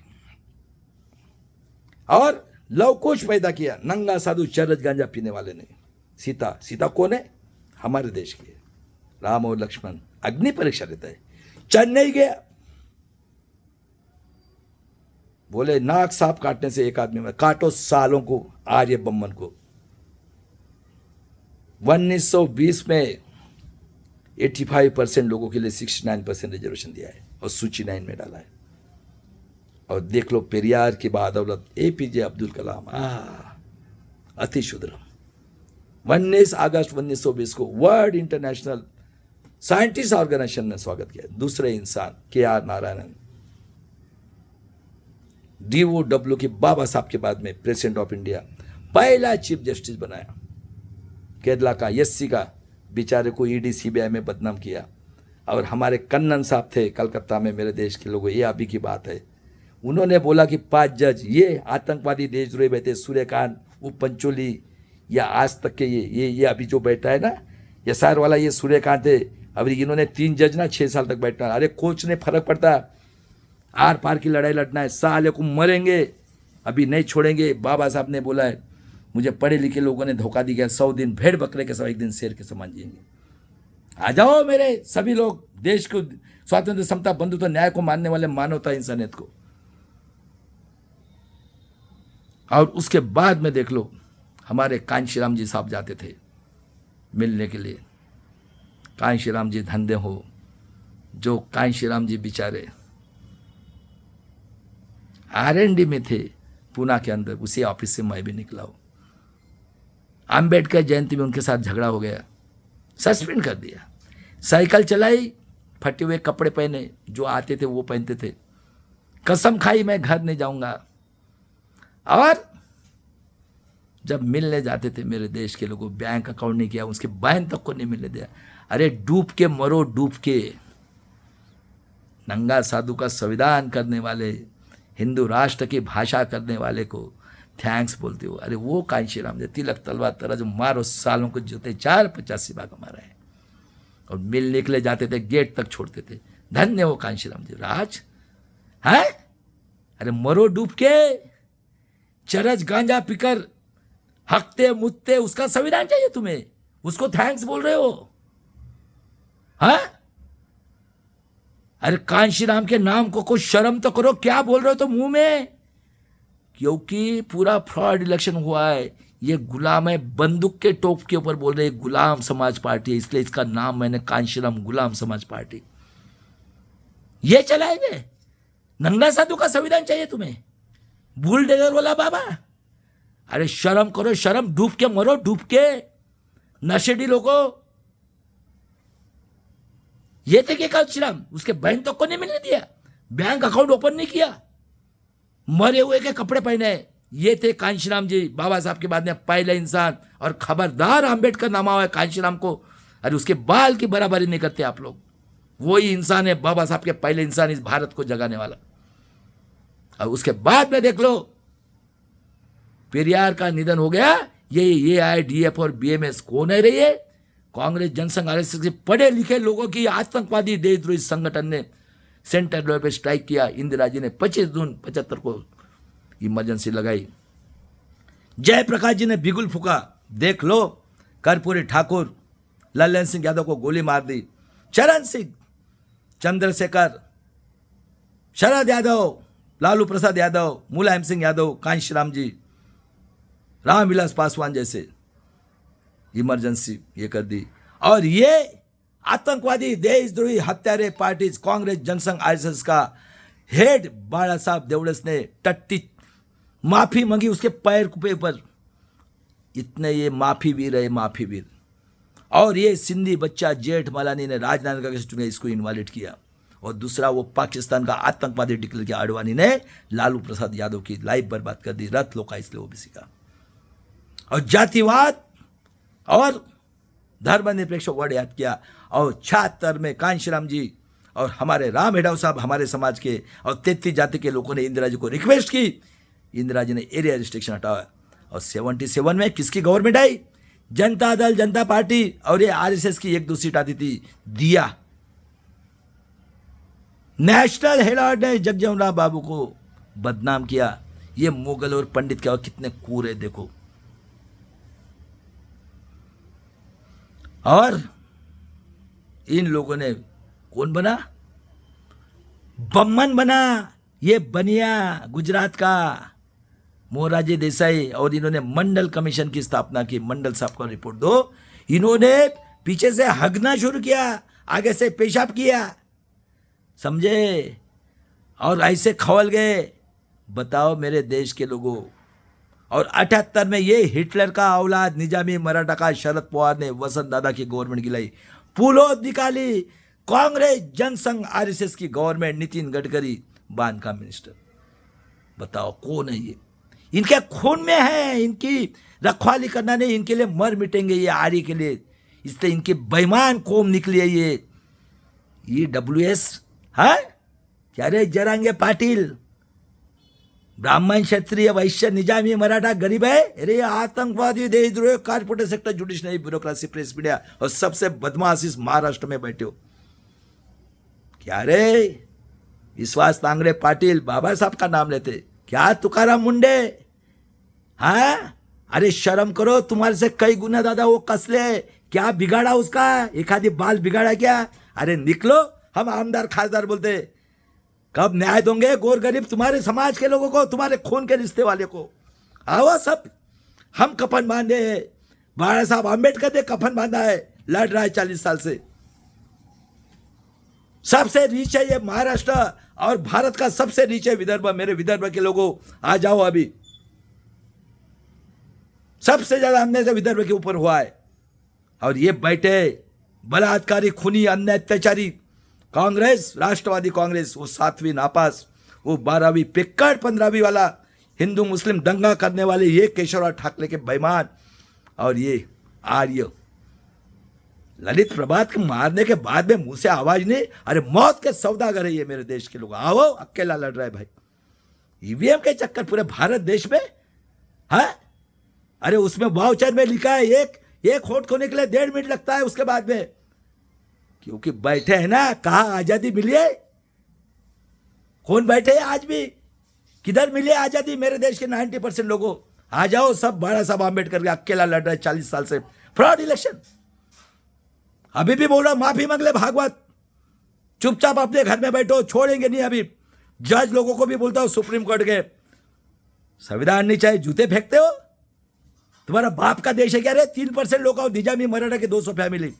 और लवकुश पैदा किया. नंगा साधु चरस गांजा पीने वाले ने. सीता, सीता कौन है? हमारे देश की. राम और लक्ष्मण, अग्नि परीक्षा देता है. चेन्नई गया, बोले नाक सांप काटने से एक आदमी में, काटो सालों को आर्य बम्मन को. 1920 में 85% लोगों के लिए 69% रिजर्वेशन दिया है, और सूची 9 में डाला है. और देख लो पेरियार की बदौलत एपीजे अब्दुल कलाम, अति शूद्र. 19 अगस्त 1920 को वर्ल्ड इंटरनेशनल साइंटिस्ट ऑर्गेनाइजेशन ने स्वागत किया. दूसरे इंसान KR नारायणन, DOW के बाबा साहब के बाद में प्रेसिडेंट ऑफ इंडिया, पहला चीफ जस्टिस बनाया. केरला का SC का बेचारे को ED CBI में बदनाम किया. और हमारे कन्नन साहब थे कलकत्ता में, मेरे देश के लोगों, ये अभी की बात है, उन्होंने बोला कि 5 जज ये आतंकवादी देशद्रोही बैठे, सूर्यकांत, वो पंचोली या आज तक के ये अभी जो बैठा है ना एसआर वाला, ये सूर्यकांत है। अभी इन्होंने 3 जज ना 6 साल तक बैठना। अरे कोच ने फर्क पड़ता, आर पार की लड़ाई लड़ना है, साले को मरेंगे, अभी नहीं छोड़ेंगे। बाबा साहब ने बोला है, मुझे पढ़े लिखे लोगों ने धोखा दिया, 100 दिन भेड़ बकरे के समय, 1 दिन शेर के समान जिएंगे। आ जाओ मेरे सभी लोग, देश को स्वातंत्र, समता, बंधुत्व, न्याय को मानने वाले, मानवता, इंसानियत को। और उसके बाद में देख लो, हमारे कांशीराम जी साहब जाते थे मिलने के लिए। कांशीराम जी धंधे हो, जो कांशीराम जी बेचारे R&D में थे पूना के अंदर, उसी ऑफिस से मैं भी निकला हूँ। अंबेडकर जयंती में उनके साथ झगड़ा हो गया, सस्पेंड कर दिया। साइकिल चलाई, फटे हुए कपड़े पहने, जो आते थे वो पहनते थे। कसम खाई मैं घर नहीं जाऊंगा। और जब मिलने जाते थे मेरे देश के लोगों, बैंक अकाउंट नहीं किया, उसके बहन तक को नहीं मिलने दिया। अरे डूब के मरो, डूब के। नंगा साधु का संविधान करने वाले, हिंदू राष्ट्र की भाषा करने वाले को थैंक्स बोलते हो। अरे वो कांशीराम जी, तिलक तलवार तरह जो मारो सालों को जोते, 450 सिपा का मारा है। और मिलने के लिए जाते थे, गेट तक छोड़ते थे। धन्य हो कांशीराम जी। राज है, अरे मरो डूब के, चरस गांजा पीकर हकते मुत्ते, उसका संविधान चाहिए तुम्हें, उसको थैंक्स बोल रहे हो? हाँ, अरे कांशीराम के नाम को कुछ शर्म तो करो, क्या बोल रहे हो तो मुंह में? क्योंकि पूरा फ्रॉड इलेक्शन हुआ है। ये गुलाम है, बंदूक के टोप के ऊपर बोल रहे हैं गुलाम समाज पार्टी, इसलिए इसका नाम मैंने कांशीराम गुलाम समाज पार्टी। ये चलाएंगे? नंगा साधु का संविधान चाहिए तुम्हें, बुल डेजर वाला बाबा? अरे शर्म करो, शर्म। डूब के मरो, डूब के। नशेड़ी लोगों, ये थे कि कांशीराम, उसके बहन तक को नहीं मिलने दिया, बैंक अकाउंट ओपन नहीं किया, मरे हुए के कपड़े पहने। ये थे कांशीराम जी, बाबा साहब के बाद में पहले इंसान। और खबरदार, अंबेडकर नामा हुआ है कांशीराम को, अरे उसके बाल की बराबरी नहीं करते आप लोग। वही इंसान है, बाबा साहब के पहले इंसान, इस भारत को जगाने वाला। और उसके बाद में देख लो, पेरियार का निधन हो गया। ये AIDF और BMS कौन है रही है? कांग्रेस, जनसंघ, RSS के पढ़े लिखे लोगों की आतंकवादी देशद्रोही संगठन ने सेंटर लेवल पे स्ट्राइक किया। इंदिरा जी ने 25 जून 75 को इमरजेंसी लगाई। जयप्रकाश जी ने बिगुल फूका। देख लो, कर्पूरी ठाकुर, लल्लन सिंह यादव को गोली मार दी। चरण सिंह, चंद्रशेखर, शरद यादव, लालू प्रसाद यादव, मुलायम सिंह यादव, कांशीराम जी, रामविलास पासवान जैसे इमरजेंसी ये कर दी। और ये आतंकवादी देशद्रोही हत्यारे पार्टीज कांग्रेस, जनसंघ, RSS का हेड बाला साहब देवड़स ने टट्टी माफी मांगी उसके पैर के ऊपर। इतने ये माफी वीर है, माफी वीर। और ये सिंधी बच्चा जेठ मलानी ने राजनांदगांव इसको इनवालिड किया। और दूसरा वो पाकिस्तान का आतंकवादी डिक्लेयर किया आडवाणी ने, लालू प्रसाद यादव की लाइफ बर्बाद कर दी, रथ लोका इसलिए OBC का। और जातिवाद और धर्मनिरपेक्ष वर्ड याद किया। और 76 में कांशीराम जी और हमारे राम हेडाव साहब, हमारे समाज के और 33 जाति के लोगों ने इंदिरा जी को रिक्वेस्ट की, इंदिरा जी ने एरिया रिस्ट्रिक्शन हटाया। और 77 में किसकी गवर्नमेंट आई? जनता दल, जनता पार्टी। और ये RSS की 1-2 सीट आती थी, दिया। नेशनल हेराल्ड ने जगजीवन राम बाबू को बदनाम किया। ये मुगल और पंडित क्या कितने कूरे देखो। और इन लोगों ने कौन बना? बम्मन बना। ये बनिया गुजरात का मोरारजी देसाई। और इन्होंने मंडल कमीशन की स्थापना की। मंडल साहब का रिपोर्ट दो। इन्होंने पीछे से हगना शुरू किया, आगे से पेशाब किया, समझे? और ऐसे खवल गए। बताओ मेरे देश के लोगों। और 78 में ये हिटलर का औलाद निजामी मराठा का शरद पवार ने वसंत दादा की गवर्नमेंट गिलाई, पुलोद निकाली। कांग्रेस, जनसंघ, RSS की गवर्नमेंट, नितिन गडकरी बांध का मिनिस्टर। बताओ कौन है ये? इनके खून में है। इनकी रखवाली करना नहीं, इनके लिए मर मिटेंगे ये आरी के लिए। इसलिए इनकी बेईमान कौम निकली है EWS, हाँ क्या रे जरांगे पाटिल, ब्राह्मण क्षत्रिय वैश्य निजामी मराठा गरीब है, अरे आतंकवादी देशद्रोही corporate sector judiciary bureaucracy press media और सबसे बदमाश इस महाराष्ट्र में बैठे हो। क्या रे विश्वास तांगड़े पाटिल बाबा साहब का नाम लेते, क्या तुकाराम मुंडे, हाँ अरे शर्म करो, तुम्हारे से कई गुना दादा वो कसले, क्या बिगाड़ा उसका, एक आधी बाल बिगाड़ा क्या, अरे निकलो, हम आमदार खासदार बोलते, कब न्याय दोगे गोर गरीब तुम्हारे समाज के लोगों को, तुम्हारे खून के रिश्ते वाले को, आओ सब, हम कफन बांधे, बाबा साहब आम्बेडकर ने कफन बांधा है, लड़ रहा है 40 साल से, सबसे रीच है ये महाराष्ट्र और भारत का सबसे रीच है विदर्भ, मेरे विदर्भ के लोगों आ जाओ अभी, सबसे ज्यादा अन्याय से विदर्भ के ऊपर हुआ है, और ये बैठे बलात्कारी खूनी अन्य अत्याचारी कांग्रेस, राष्ट्रवादी कांग्रेस, वो 7वीं नापास, वो 12वीं पिक्कड़, 15वीं वाला हिंदू मुस्लिम दंगा करने वाले ये केशवराव ठाकरे के बेईमान, और ये आर्य ललित प्रभात को मारने के बाद में मुंह से आवाज नहीं, अरे मौत के सौदागर है ये मेरे देश के लोग, आओ अकेला लड़ रहा है भाई, ईवीएम के चक्कर पूरे भारत देश में, हाँ अरे उसमें वाउचर में लिखा है एक वोट खोने के लिए 1.5 मिनट लगता है, उसके बाद में क्योंकि बैठे हैं ना, कहा आजादी मिली है, कौन बैठे हैं आज भी, किधर मिली आजादी मेरे देश के 90% लोगों, आ जाओ सब, बाबा साहब आम्बेडकर के अकेला लड़ रहा है 40 साल से, फ्रॉड इलेक्शन, अभी भी बोल रहा माफी मांग ले भागवत, चुपचाप अपने घर में बैठो, छोड़ेंगे नहीं अभी, जज लोगों को भी बोलता हूं सुप्रीम कोर्ट के, संविधान नहीं चाहिए जूते फेंकते हो, तुम्हारा बाप का देश है क्या रे, 3% लोग आओ, निजामी मराठा के 200 फैमिली,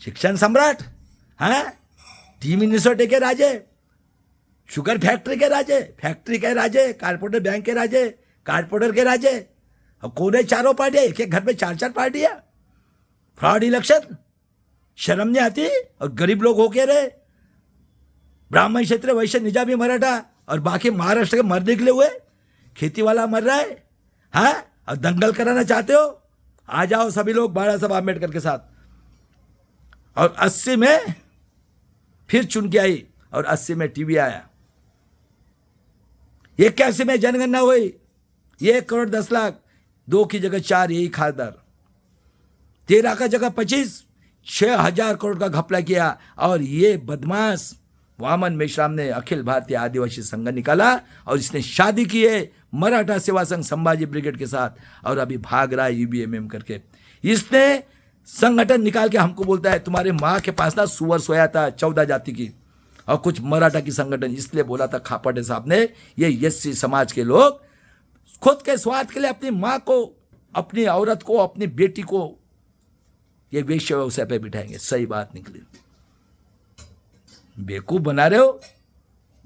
शिक्षण सम्राट, हाँ टी मिनिस्ट्री के राजे, शुगर फैक्ट्री के राजे, फैक्ट्री के राजे, कारपोरेटर बैंक के राजे, कारपोरेटर के राजे, अब कौन है चारों पार्टियां, एक एक घर में 4-4 पार्टियां, फ्रॉड इलेक्शन, शर्म नहीं आती, और गरीब लोग हो के रहे, ब्राह्मण क्षेत्र वैश्य निजामी मराठा और बाकी महाराष्ट्र के मरने के लिए हुए, खेती वाला मर रहा है, हाँ और दंगल कराना चाहते हो, आ जाओ सभी लोग बाबा साहब आम्बेडकर के साथ, और 80 में फिर चुन के आई, और 80 में टीवी आया, 81 में जनगणना हुई, 1 करोड़ 10 लाख, 2 की जगह 4 यही खासदार, 13 का जगह 25, 6,000 करोड़ का घपला किया, और ये बदमाश वामन मेश्राम ने अखिल भारतीय आदिवासी संघ निकाला, और इसने शादी की है मराठा सेवा संघ संभाजी ब्रिगेड के साथ, और अभी भाग रहा है यूबीएमएम करके, इसने संगठन निकाल के हमको बोलता है तुम्हारे माँ के पास ना सुअर सोया था 14 जाति की, और कुछ मराठा की संगठन, इसलिए बोला था खापटे साहब ने, ये एससी समाज के लोग खुद के स्वार्थ के लिए अपनी माँ को, अपनी औरत को, अपनी बेटी को ये वेश्य व्यवसाय पे बिठाएंगे, सही बात निकली, बेवकूफ बना रहे हो,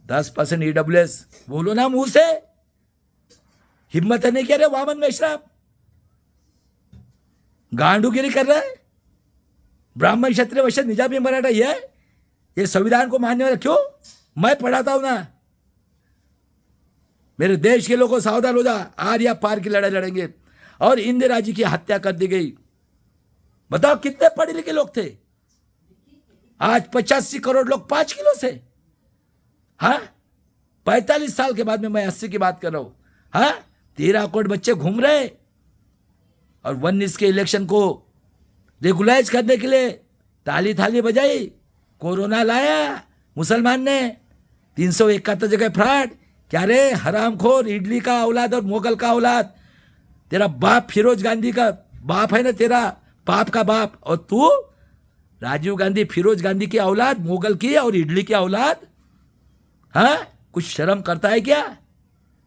10% EWS बोलो ना मुंह से, हिम्मत नहीं कह रहे वामन मेश्राम, गांडूगिरी कर रहा है, ब्राह्मण क्षत्रिय वैश्य निजामी मराठा ये संविधान को मानने वाला, क्यों मैं पढ़ाता हूं ना, मेरे देश के लोगों सावधान हो जा, आर या पार की लड़ाई लड़ेंगे, और इंदिरा जी की हत्या कर दी गई, बताओ कितने पढ़े लिखे लोग थे, आज 85 करोड़ लोग 5 किलो से, हाँ 45 साल के बाद में, मैं 80 की बात कर रहा हूं, हाँ 13 करोड़ बच्चे घूम रहे, और 19 के इलेक्शन को रेगुलाइज करने के लिए ताली थाली बजाई, कोरोना लाया मुसलमान ने, 371 जगह फ्रॉड, क्या रे हरामखोर, इडली का औलाद और मोगल का औलाद, तेरा बाप फिरोज गांधी का बाप है ना, तेरा बाप का बाप, और तू राजीव गांधी फिरोज गांधी की औलाद, मोगल की और इडली की औलाद, हाँ कुछ शर्म करता है क्या,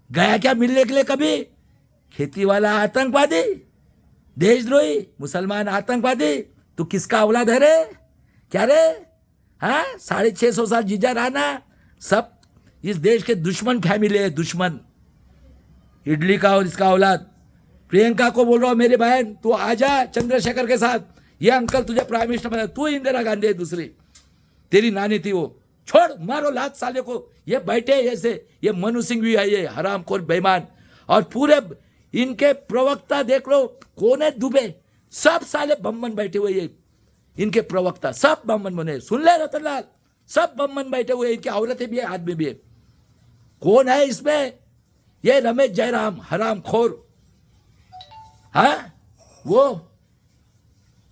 गया क्या मिलने के लिए कभी, खेती वाला आतंकवादी, देशद्रोही, मुसलमान आतंकवादी, तू किसका औलाद है रे, क्या रे, हाँ 650 साल जीजा राणा, सब इस देश के दुश्मन फैमिली है, दुश्मन, इडली का और इसका औलाद, प्रियंका को बोल रहा हूं मेरी बहन तू आजा चंद्रशेखर के साथ, ये अंकल तुझे प्राइम मिनिस्टर बना, तू इंदिरा गांधी है दूसरी, तेरी नानी थी वो, छोड़ मारो लात साले को, ये बैठे ऐसे, ये मनु सिंह भी है, ये हरामखोर बेईमान, और पूरे इनके प्रवक्ता देख लो कौन है, दुबे, सब साले बम्बन बैठे हुए, ये इनके प्रवक्ता सब बमन बने, सुन ले रतनलाल, सब बमन बैठे हुए, इनकी औरतें भी है, आदमी भी है। कौन है इसमें? ये रमेश जयराम हराम खोर, हाँ, वो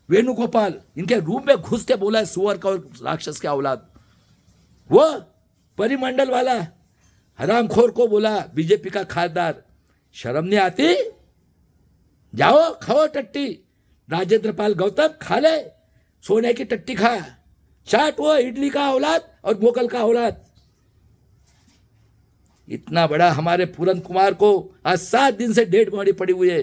वेणुगोपाल इनके रूम में घुस के बोला है सुअर का और राक्षस के औलाद। वो परिमंडल वाला हरामखोर को बोला बीजेपी का खासदार, शर्म नहीं आती? जाओ खाओ टट्टी, राजेंद्र पाल गौतम खा ले, सोने की टट्टी खा, चाट वो इडली का औलाद और मोगल का औलाद। इतना बड़ा हमारे पूरन कुमार को आज 7 दिन से डेड बॉडी पड़ी हुई है,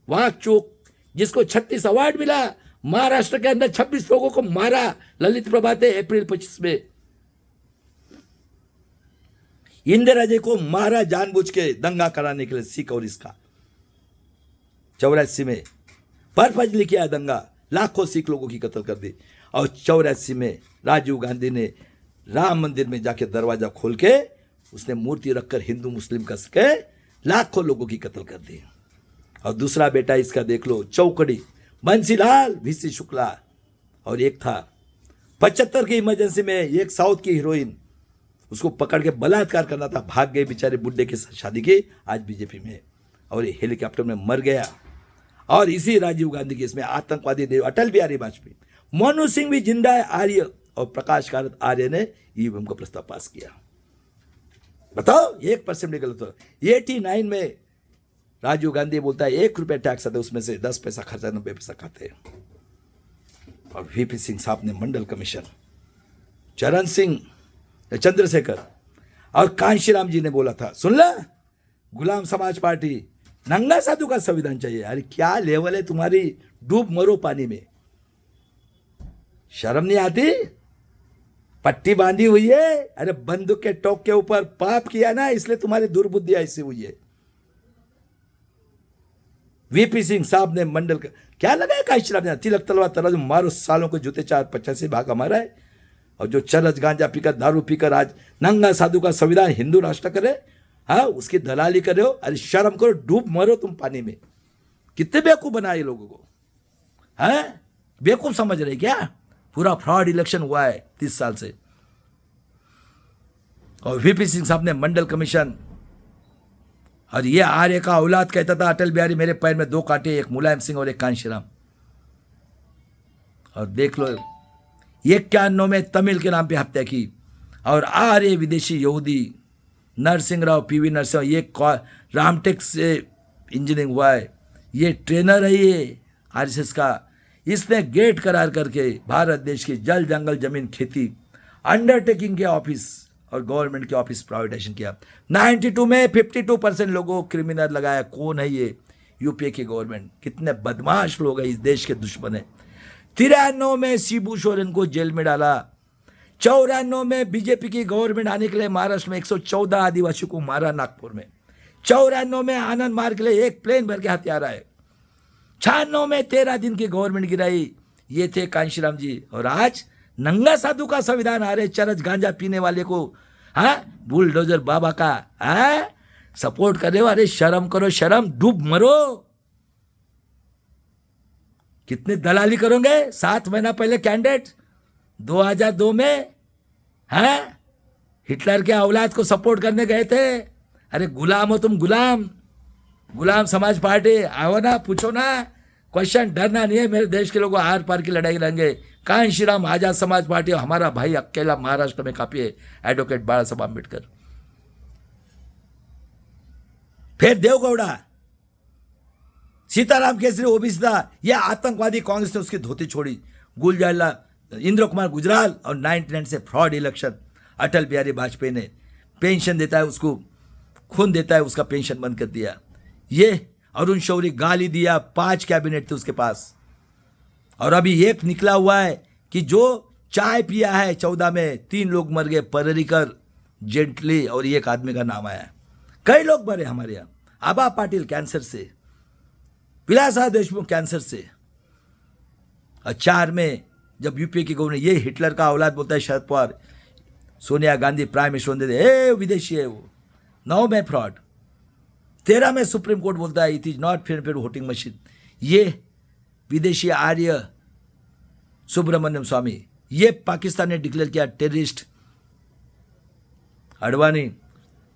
वाक चूक, जिसको 36 अवार्ड मिला, महाराष्ट्र के अंदर 26 लोगों को मारा ललित प्रभाते अप्रैल 25 में। इंदिरा जी को मारा जानबूझ के दंगा कराने के लिए, सिख और इसका 84 में पर्पजली किया दंगा, लाखों सिख लोगों की कत्ल कर दी। और 84 में राजीव गांधी ने राम मंदिर में जाके दरवाजा खोल के उसने मूर्ति रखकर हिंदू मुस्लिम कस के लाखों लोगों की कत्ल कर दी। और दूसरा बेटा इसका देख लो, चौकड़ी, बंसीलाल वीसी शुक्ला, और एक था 75 की इमरजेंसी में एक साउथ की हीरोइन, उसको पकड़ के बलात्कार करना था, भाग गए बेचारे बुड्ढे के साथ शादी की, आज बीजेपी में, और ये हेलीकॉप्टर में मर गया। और इसी राजीव गांधी के इसमें आतंकवादी देव अटल बिहारी वाजपेयी, मनु सिंह भी जिंदा है, आर्य और प्रकाश कारत आर्य ने ईवीएम का प्रस्ताव पास किया। बताओ 1% भी गलत हो। 89 में राजीव गांधी बोलता है 1 रुपया टैक्स आता है, उसमें से 10 पैसा खर्चा, 90 पैसा खाते हैं। और वीपी सिंह साहब ने मंडल कमीशन, चरण सिंह, चंद्रशेखर और कांशीराम जी ने बोला था, सुन ला, गुलाम समाज पार्टी नंगा साधु का संविधान चाहिए। अरे क्या लेवल है तुम्हारी, डूब मरो पानी में, शर्म नहीं आती? पट्टी बांधी हुई है, अरे बंदूक के टोक के ऊपर पाप किया ना, इसलिए तुम्हारी दुर्बुद्धि ऐसी हुई है। वीपी सिंह साहब ने मंडल का क्या लगाया, कांशीराम ने तिलक तलवार तराजू मारो, सालों को जूते 485 भाग हमारा है। और जो चरस गांजा पीकर दारू पीकर आज नंगा साधु का संविधान हिंदू राष्ट्र करे, हाँ, उसकी दलाली कर रहे हो। अरे शर्म करो, डूब मरो तुम पानी में। कितने बेवकूफ बनाए लोगों को, हैं? बेवकूफ समझ रहे क्या? पूरा फ्रॉड इलेक्शन हुआ है 30 साल से। और वीपी सिंह साहब ने मंडल कमीशन, और ये आर्य का औलाद कहता था अटल बिहारी मेरे पैर में 2 कांटे, एक मुलायम सिंह और एक कांशीराम। और देख लो 91 में तमिल के नाम पे हत्या की। और आर्य विदेशी यहूदी नरसिंह राव, पीवी नरसिंह, ये रामटेक से इंजीनियरिंग हुआ है, ये ट्रेनर है, ये आरएसएस का। इसने गेट करार करके भारत देश की जल जंगल जमीन खेती अंडरटेकिंग के ऑफिस और गवर्नमेंट के ऑफिस प्राइवेटाइजेशन किया। 92 में 52% लोगों को क्रिमिनल लगाया। कौन है ये? यूपीए की गवर्नमेंट। कितने बदमाश लोग हैं, इस देश के दुश्मन है। 93 में शिबू सोरेन को जेल में डाला। 94 में बीजेपी की गवर्नमेंट आने के लिए महाराष्ट्र में 114 आदिवासियों को मारा नागपुर में। 94 में आनंद मार्ग के लिए एक प्लेन भर के हथियार आए। 96 में 13 दिन की गवर्नमेंट गिराई। ये थे कांशीराम जी। और आज नंगा साधु का संविधान आ रहे, चरस गांजा पीने वाले को, हाँ, बुलडोजर बाबा का, हाँ, सपोर्ट कर रहे हो। अरे शर्म करो, शर्म, डूब मरो। कितने दलाली करोगे? 7 महीना पहले कैंडिडेट 2002 में, हैं, हिटलर के औलाद को सपोर्ट करने गए थे। अरे गुलाम हो तुम, गुलाम। गुलाम समाज पार्टी आओ ना, पूछो ना क्वेश्चन, डरना नहीं है। मेरे देश के लोगों आर पार की लड़ाई लड़ेंगे। कांशीराम आजाद समाज पार्टी, हमारा भाई अकेला महाराष्ट्र में काफी है, एडवोकेट बाला साहब आम्बेडकर। फिर देवगौड़ा, सीताराम केसरी ओबीसी था, यह आतंकवादी कांग्रेस ने उसकी धोती छोड़ी। गुलजाला, इंद्र कुमार गुजराल, और 99 से फ्रॉड इलेक्शन। अटल बिहारी वाजपेयी ने पेंशन देता है उसको, खून देता है, उसका पेंशन बंद कर दिया। ये अरुण शौरी गाली दिया, 5 कैबिनेट थे उसके पास। और अभी एक निकला हुआ है कि जो चाय पिया है 14 में 3 लोग मर गए, पर्रिकर, जेटली, और एक आदमी का नाम आया। कई लोग मरे हमारे यहाँ। आबा पाटिल कैंसर से, विलासा देशमुख कैंसर से। और 4 में जब यूपीए की गवर्नमेंट, ये हिटलर का औलाद बोलता है शरद पवार, सोनिया गांधी प्राइम मिनिस्टर होने दे, विदेशी है वो। 9 में फ्रॉड। 13 में सुप्रीम कोर्ट बोलता है it is not fair voting machine. ये विदेशी आर्य सुब्रमण्यम स्वामी, ये पाकिस्तान ने डिक्लेयर किया टेररिस्ट अडवाणी,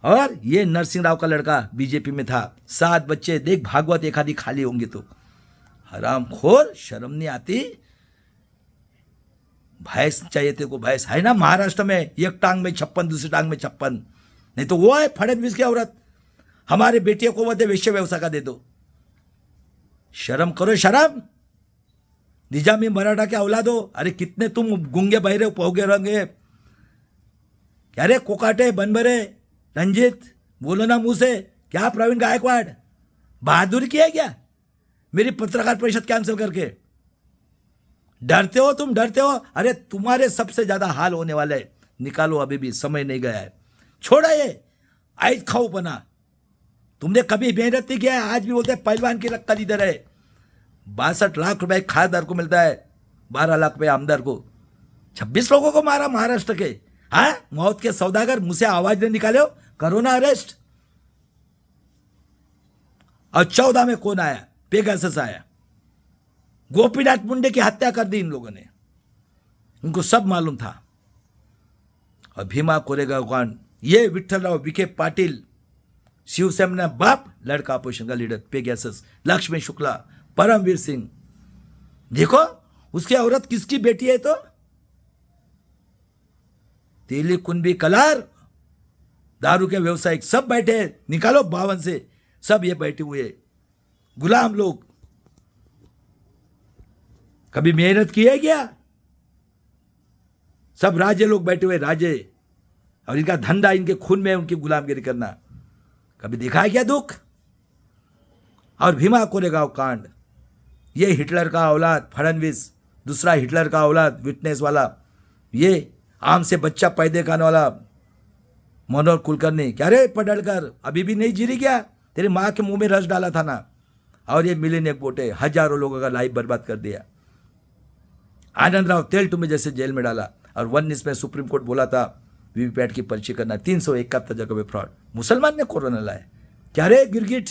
और ये नरसिंह राव का लड़का बीजेपी में था, 7 बच्चे, देख भागवत एक आधी खाली होंगी तो हरामखोर, शर्म नहीं आती। भैंस चाहिए तेरे को, भैंस है ना महाराष्ट्र में, एक टांग में 56 दूसरी टांग में 56, नहीं तो वो है फडणवीस की औरत, हमारे बेटियों को मध्य वेश्य व्यवसाय का दे दो। शर्म करो शर्म, निजामी मराठा के औलाद हो, अरे कितने तुम गुंगे बहरे पोगे रंगे, क्या रे कोकाटे बनबरे रंजीत, बोलो ना मुंह से, क्या प्रवीण गायकवाड़ बहादुरी की है क्या मेरी पत्रकार परिषद कैंसिल करके? डरते हो तुम, डरते हो, अरे तुम्हारे सबसे ज्यादा हाल होने वाले है, निकालो, अभी भी समय नहीं गया है, छोड़ा ये आइज खाओ बना, तुमने कभी मेहनत नहीं किया है, आज भी बोलते हैं पहलवान की रक्कत इधर है। 62 लाख रुपए खासदार को मिलता है, 12 लाख रुपए आमदार को, 26 लोगों को मारा महाराष्ट्र के, हाँ मौत के सौदागर, मुझसे आवाज नहीं निकाले हो, करो ना अरेस्ट। और 14 में कौन आया? पेगासस आया, गोपीनाथ मुंडे की हत्या कर दी इन लोगों ने, उनको सब मालूम था। और भीमा कोरेगांव कांड, ये विठ्ठलराव विखे पाटिल, शिवसेना बाप, लड़का अपोजिशन का लीडर पेगासस, लक्ष्मी शुक्ला, परमवीर सिंह, देखो उसकी औरत किसकी बेटी है, तो तेली कुंभी कलार, दारू के व्यवसायिक सब बैठे हैं, निकालो 52 से, सब ये बैठे हुए गुलाम लोग, कभी मेहनत की है क्या? सब राजे लोग बैठे हुए, राजे, और इनका धंधा इनके खून में उनकी गुलामगिरी करना, कभी देखा है क्या दुख? और भीमा कोरेगांव कांड, ये हिटलर का औलाद फडणवीस, दूसरा हिटलर का औलाद विटनेस वाला, ये आम से बच्चा पैदा करने वाला मनोहर कुलकर्णी, क्या रे पडळकर अभी भी नहीं जीरी क्या? तेरी माँ के मुंह में रस डाला था ना। और ये मिलिन एक बोटे, हजारों लोगों का लाइफ बर्बाद कर दिया। आनंद राव तेल तुम्हें जैसे जेल में डाला, और 19 में सुप्रीम कोर्ट बोला था वीवीपैट की पर्ची करना, 371 जगह पे फ्रॉड, मुसलमान ने कोरोना लाया, क्या रे गिरगिट,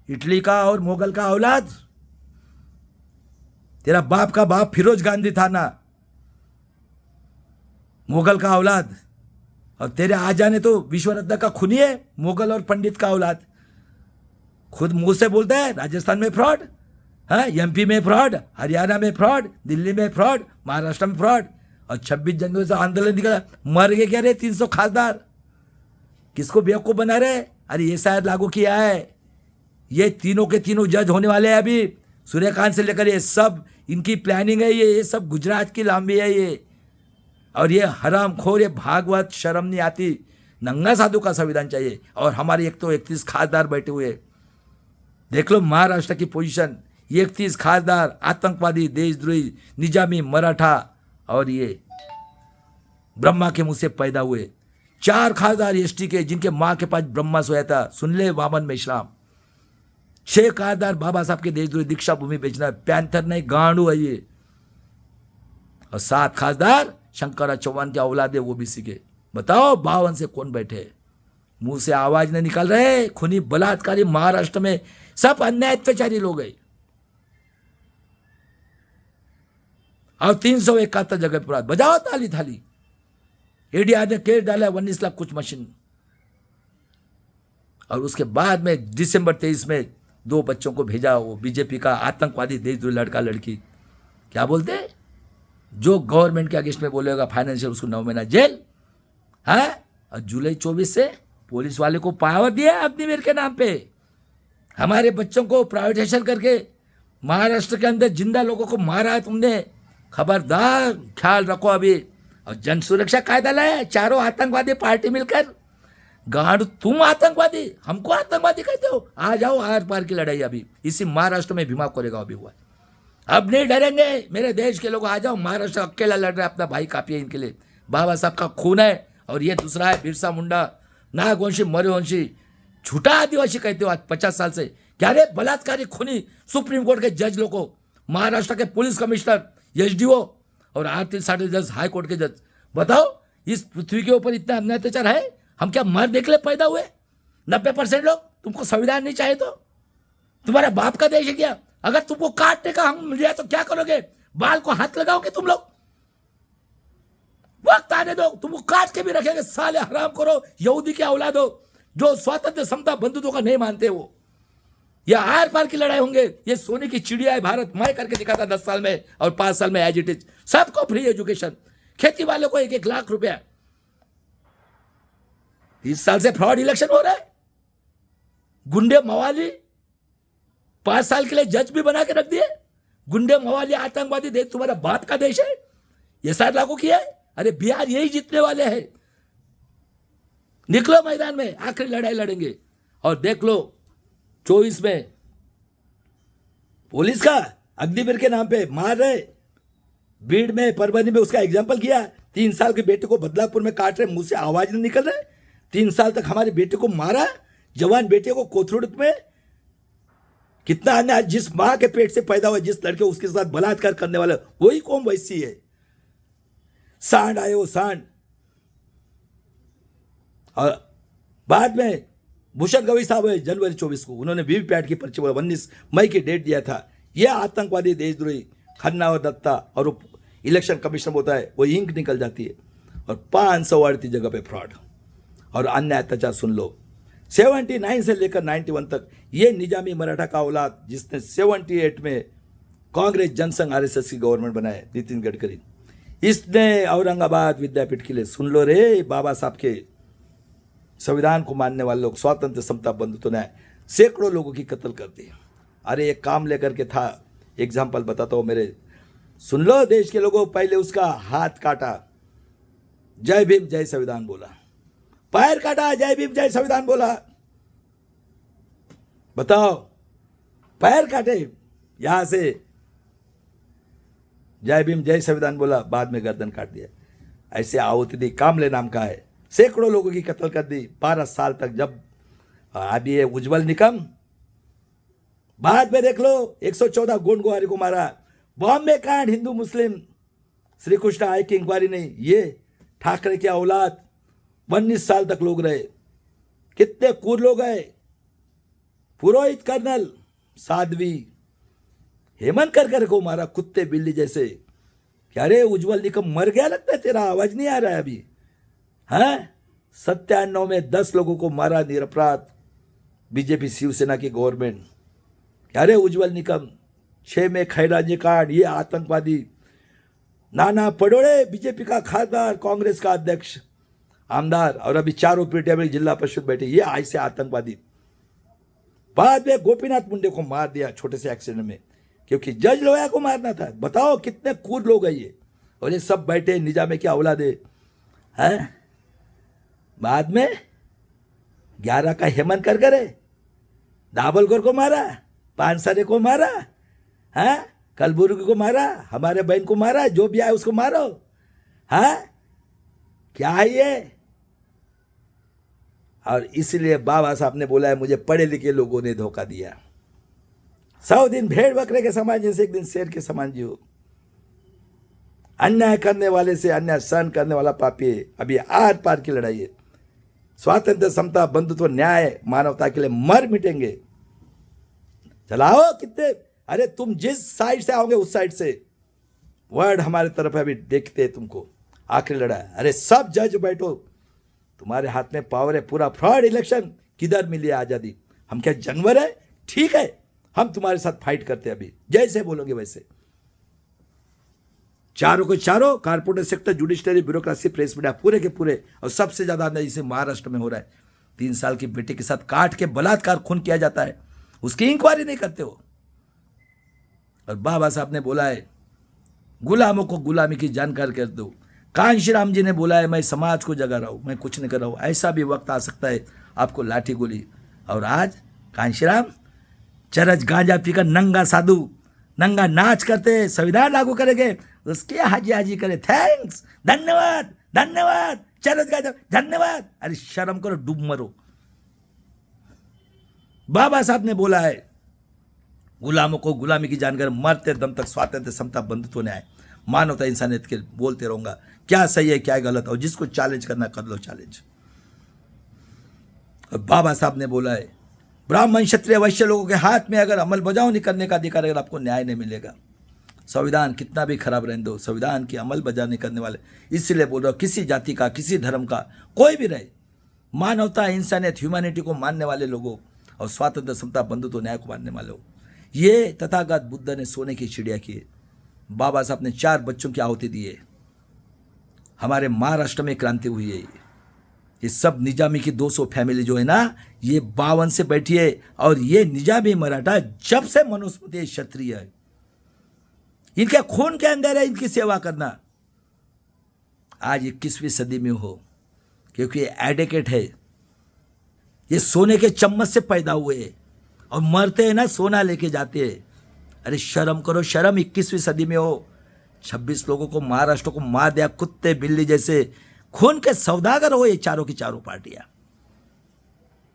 इटली का और मुगल का औलाद, तेरा बाप का बाप फिरोज गांधी था ना, मुगल का औलाद, और तेरे आजा ने तो विश्वरत्न का खूनी है, मुगल और पंडित का औलाद, खुद मुंह से बोलता है राजस्थान में फ्रॉड, हाँ एमपी में फ्रॉड, हरियाणा में फ्रॉड, दिल्ली में फ्रॉड, महाराष्ट्र में फ्रॉड, और 26 जनवरी से आंदोलन निकला, मर गए क्या रे 300 खासदार, किसको बेवकूफ बना रहे? अरे ये शायद लागू किया है, ये तीनों के तीनों जज होने वाले हैं अभी, सूर्यकांत से लेकर ये सब इनकी प्लानिंग है, ये सब गुजरात की लांबी है ये, और ये हरामखोर, ये भागवत, शर्म नहीं आती, नंगा साधु का संविधान चाहिए। और हमारे एक तो 31 खासदार बैठे हुए, देख लो महाराष्ट्र की पोजीशन, 31 खासदार आतंकवादी, देशद्रोही, निजामी, मराठा, और ये ब्रह्मा के मुंह से पैदा हुए, 4 खासदार एसटी के जिनके माँ के पास ब्रह्मा सोया था, सुन ले वामन मेश्राम, 6 खासदार बाबा साहब के देशद्रोही, दीक्षा भूमि बेचना, पैंथर नहीं गांडू है ये, और 7 खासदार शंकरा चौहान के औलाद है, वो भी सीखे। बताओ 52 से कौन बैठे, मुंह से आवाज नहीं निकाल रहे, खूनी बलात्कारी महाराष्ट्र में सब अन्याय अत्याचारी लोग हैं, और 371 जगह पर बजाओ ताली थाली। एडीआर ने केस डाला 19 लाख कुछ मशीन, और उसके बाद में दिसंबर 23 में 2 बच्चों को भेजा, वो बीजेपी का आतंकवादी देशद्रोही लड़का लड़की, क्या बोलते हैं, जो गवर्नमेंट के अगेंस्ट में बोलेगा फाइनेंशियल, उसको 9 महीना जेल, है। और जुलाई 24 से पुलिस वाले को पावर दिया अग्निवीर के नाम पे, हमारे बच्चों को प्राइवेटाइजेशन करके महाराष्ट्र के अंदर जिंदा लोगों को मारा है तुमने, खबरदार ख्याल रखो अभी। और जन सुरक्षा कायदा लाया, चारों आतंकवादी पार्टी मिलकर, गांड तुम आतंकवादी, हमको आतंकवादी कहते हो, आ जाओ आर पार की लड़ाई अभी इसी महाराष्ट्र में भीमा कोरेगांव भी हुआ, अब नहीं डरेंगे मेरे देश के लोग, आ जाओ, महाराष्ट्र अकेला लड़ रहा है, अपना भाई काफी है इनके लिए, बाबा साहब का खून है, और ये दूसरा है बिरसा मुंडा, नागवंशी, मौर्यवंशी, झूठा आदिवासी कहते हो आज 50 साल से, क्या रे बलात्कारी खूनी सुप्रीम कोर्ट के जज लोगों को, महाराष्ट्र के पुलिस कमिश्नर, एसडीओ, और 8 जज हाई कोर्ट के जज, बताओ इस पृथ्वी के ऊपर इतना अन्याय अत्याचार है, हम क्या मर देख ले पैदा हुए 90% लोग, तुमको संविधान नहीं चाहिए तो तुम्हारे बाप का देश है क्या? अगर तुमको काटने का हम मिल जाए तो क्या करोगे? बाल को हाथ लगाओगे तुम लोग? वक्त आने दो, तुमको काट के भी रखेंगे साले हराम करो यहूदी के औलाद हो जो स्वतंत्र समता बंधुत्व का नहीं मानते हो। या आर पार की लड़ाई होंगे। ये सोने की चिड़िया है भारत, मैं करके दिखाता 10 साल में और 5 साल में एज इट इज। सबको फ्री एजुकेशन, खेती वाले को 1-1 लाख रुपया। 30 साल से फ्रॉड इलेक्शन हो रहा है। गुंडे मवाली 5 साल के लिए जज भी बना के रख दिए। गुंडे मवाली आतंकवादी देश तुम्हारा बाप का देश है, ये साथ लागू किया है। अरे बिहार यही जीतने वाले हैं। निकलो मैदान में, आखिरी लड़ाई लड़ेंगे। और देख लो 24 में पुलिस का अग्निवीर के नाम पे मार रहे, भीड़ में परभनी में उसका एग्जाम्पल किया। 3 साल के बेटे को बदलापुर में काट रहे, मुंह से आवाज नहीं निकल रहे। 3 साल तक हमारे बेटे को मारा, जवान बेटे को कोथरूड में। कितना अन्याय, जिस माँ के पेट से पैदा हुआ जिस लड़के उसके साथ बलात्कार करने वाला वही कौम वैसी है। सांड आए वो सांड। और बाद में भूषण गवई साहब है, जनवरी 24 को उन्होंने वीवीपैट की पर्ची 19 मई की डेट दिया था। यह आतंकवादी देशद्रोही खन्ना और दत्ता और वो इलेक्शन कमीशन होता है, वो इंक निकल जाती है। और 538 जगह पे फ्रॉड और अन्य अत्याचार सुन लो। 79 से लेकर 91 तक ये निजामी मराठा का औलाद जिसने 78 में कांग्रेस जनसंघ आरएसएस की गवर्नमेंट बनाए, नितिन गडकरी, इसने औरंगाबाद विद्यापीठ के लिए, सुन लो रे, बाबा साहब के संविधान को मानने वाले लोग, स्वातंत्र समता बंधुत्व न्याय, सैकड़ों लोगों की कत्ल कर दी। अरे एक काम लेकर के था, एग्जाम्पल बताता हूँ मेरे, सुन लो देश के लोगों। पहले उसका हाथ काटा, जय भीम जय संविधान बोला। पैर काटा, जय भीम जय संविधान बोला। बताओ, पैर काटे यहां से, जय भीम जय संविधान बोला, बाद में गर्दन काट दिया। ऐसे आहुति दी, कामले नाम का है, सैकड़ों लोगों की कत्ल कर दी 12 साल तक। जब अभी ये उज्जवल निकम, बाद में देख लो 114 गोंडगोहारी को मारा। बॉम्बे कांड, हिंदू मुस्लिम श्री कृष्ण आय की इंक्वायरी नहीं, ये ठाकरे की औलाद 19 साल तक लोग रहे। कितने क्रूर लोग हैं। पुरोहित कर्नल साध्वी हेमंत करकर को मारा, कुत्ते बिल्ली जैसे। क्या रे उज्जवल निकम मर गया लगता है, तेरा आवाज नहीं आ रहा है अभी? हाँ, 97 में 10 लोगों को मारा निरपराध बीजेपी शिवसेना की गवर्नमेंट। क्या रे उज्जवल निकम। 6 में खैराजी कांड, ये आतंकवादी। नाना पटोले बीजेपी का खासदार, कांग्रेस का अध्यक्ष आमदार, और अभी 4 पीटिया में जिला परिषद बैठे, ये ऐसे आतंकवादी। बाद में गोपीनाथ मुंडे को मार दिया छोटे से एक्सीडेंट में, क्योंकि जज लोया को मारना था। बताओ कितने क्रूर लोग हैं ये। और ये सब बैठे निजामे की औलादे हैं। बाद में 11 का हेमंत कर करे, दाभोलकर को मारा, पानसरे को मारा, हाँ, कलबुर्गी को मारा, हमारे बहन को मारा, जो भी आए उसको मारो। हाँ, क्या है ये? और इसलिए बाबा साहब ने बोला है, मुझे पढ़े लिखे लोगों ने धोखा दिया। 100 दिन भेड़ बकरे के समान जैसे, एक दिन शेर के समान जियो। अन्याय करने वाले से अन्याय सहन करने वाला पापी है। अभी आर पार की लड़ाई है। स्वातंत्र समता बंधुत्व न्याय मानवता के लिए मर मिटेंगे। चलाओ कितने, अरे तुम जिस साइड से आओगे उस साइड से वर्ड हमारे तरफ है, अभी देखते हैं तुमको। आखिरी लड़ाई, अरे सब जज बैठो, तुम्हारे हाथ में पावर है पूरा। फ्रॉड इलेक्शन किधर मिली आजादी? हम क्या जानवर है? ठीक है, हम तुम्हारे साथ फाइट करते हैं। अभी जैसे बोलोगे वैसे। चारों को चारों, corporate sector, judiciary, bureaucracy, press media, पूरे के पूरे। और सबसे ज्यादा जैसे महाराष्ट्र में हो रहा है, 3 साल की बेटे के साथ काट के बलात्कार खून किया जाता है, उसकी इंक्वायरी नहीं करते हो। और बाबा साहब ने बोला है, गुलामों को गुलामी की जानकारी कर दो। कांशीराम जी ने बोला है, मैं समाज को जगा रहा हूं, मैं कुछ नहीं कर रहा हूं। ऐसा भी वक्त आ सकता है आपको लाठी गोली। और आज कांशीराम चरस गांजा पीकर नंगा साधु, नंगा नाच करते, संविधान लागू करेंगे, उसके हाजी हाजी करे, थैंक्स, धन्यवाद धन्यवाद, चरस गांजा धन्यवाद। अरे शर्म करो, डूब मरो। बाबा साहब ने बोला है, गुलामों को गुलामी की जानकर, मरते दम तक स्वातंत्र समता बंधुत्व न्याय मानवता इंसानियत के बोलते रहूंगा। क्या सही है क्या गलत, और जिसको चैलेंज करना कर लो चैलेंज। और बाबा साहब ने बोला है, ब्राह्मण क्षत्रिय वैश्य लोगों के हाथ में अगर अमल बजाओ नहीं करने का अधिकार, अगर आपको न्याय नहीं मिलेगा। संविधान कितना भी खराब रहने दो, संविधान की अमल बजाने करने वाले, इसलिए बोल रहा हूँ, किसी जाति का, किसी धर्म का, कोई भी रहे, मानवता, इंसानियत, ह्यूमैनिटी को मानने वाले लोगों और स्वातंत्र, समता, बंधुत्व, न्याय को मानने वाले हो, ये तथागत बुद्ध ने सोने की चिड़िया की, बाबा साहब ने 4 बच्चों की आहुति दी है, हमारे महाराष्ट्र में क्रांति हुई है। ये सब निजामी की 200 फैमिली जो है ना, ये 52 से बैठी है, और ये निजामी मराठा जब से मनुस्मृति क्षत्रिय है, इनके खून के अंदर है इनकी सेवा करना। आज 21वीं सदी में हो, क्योंकि ये एडिकेट है, ये सोने के चम्मच से पैदा हुए और मरते हैं ना सोना लेके जाते हैं। अरे शर्म करो, शर्म, 21वीं सदी में हो, 26 लोगों को महाराष्ट्र को मार दिया, कुत्ते बिल्ली जैसे, खून के सौदागर हो ये चारों की चारों पार्टियां।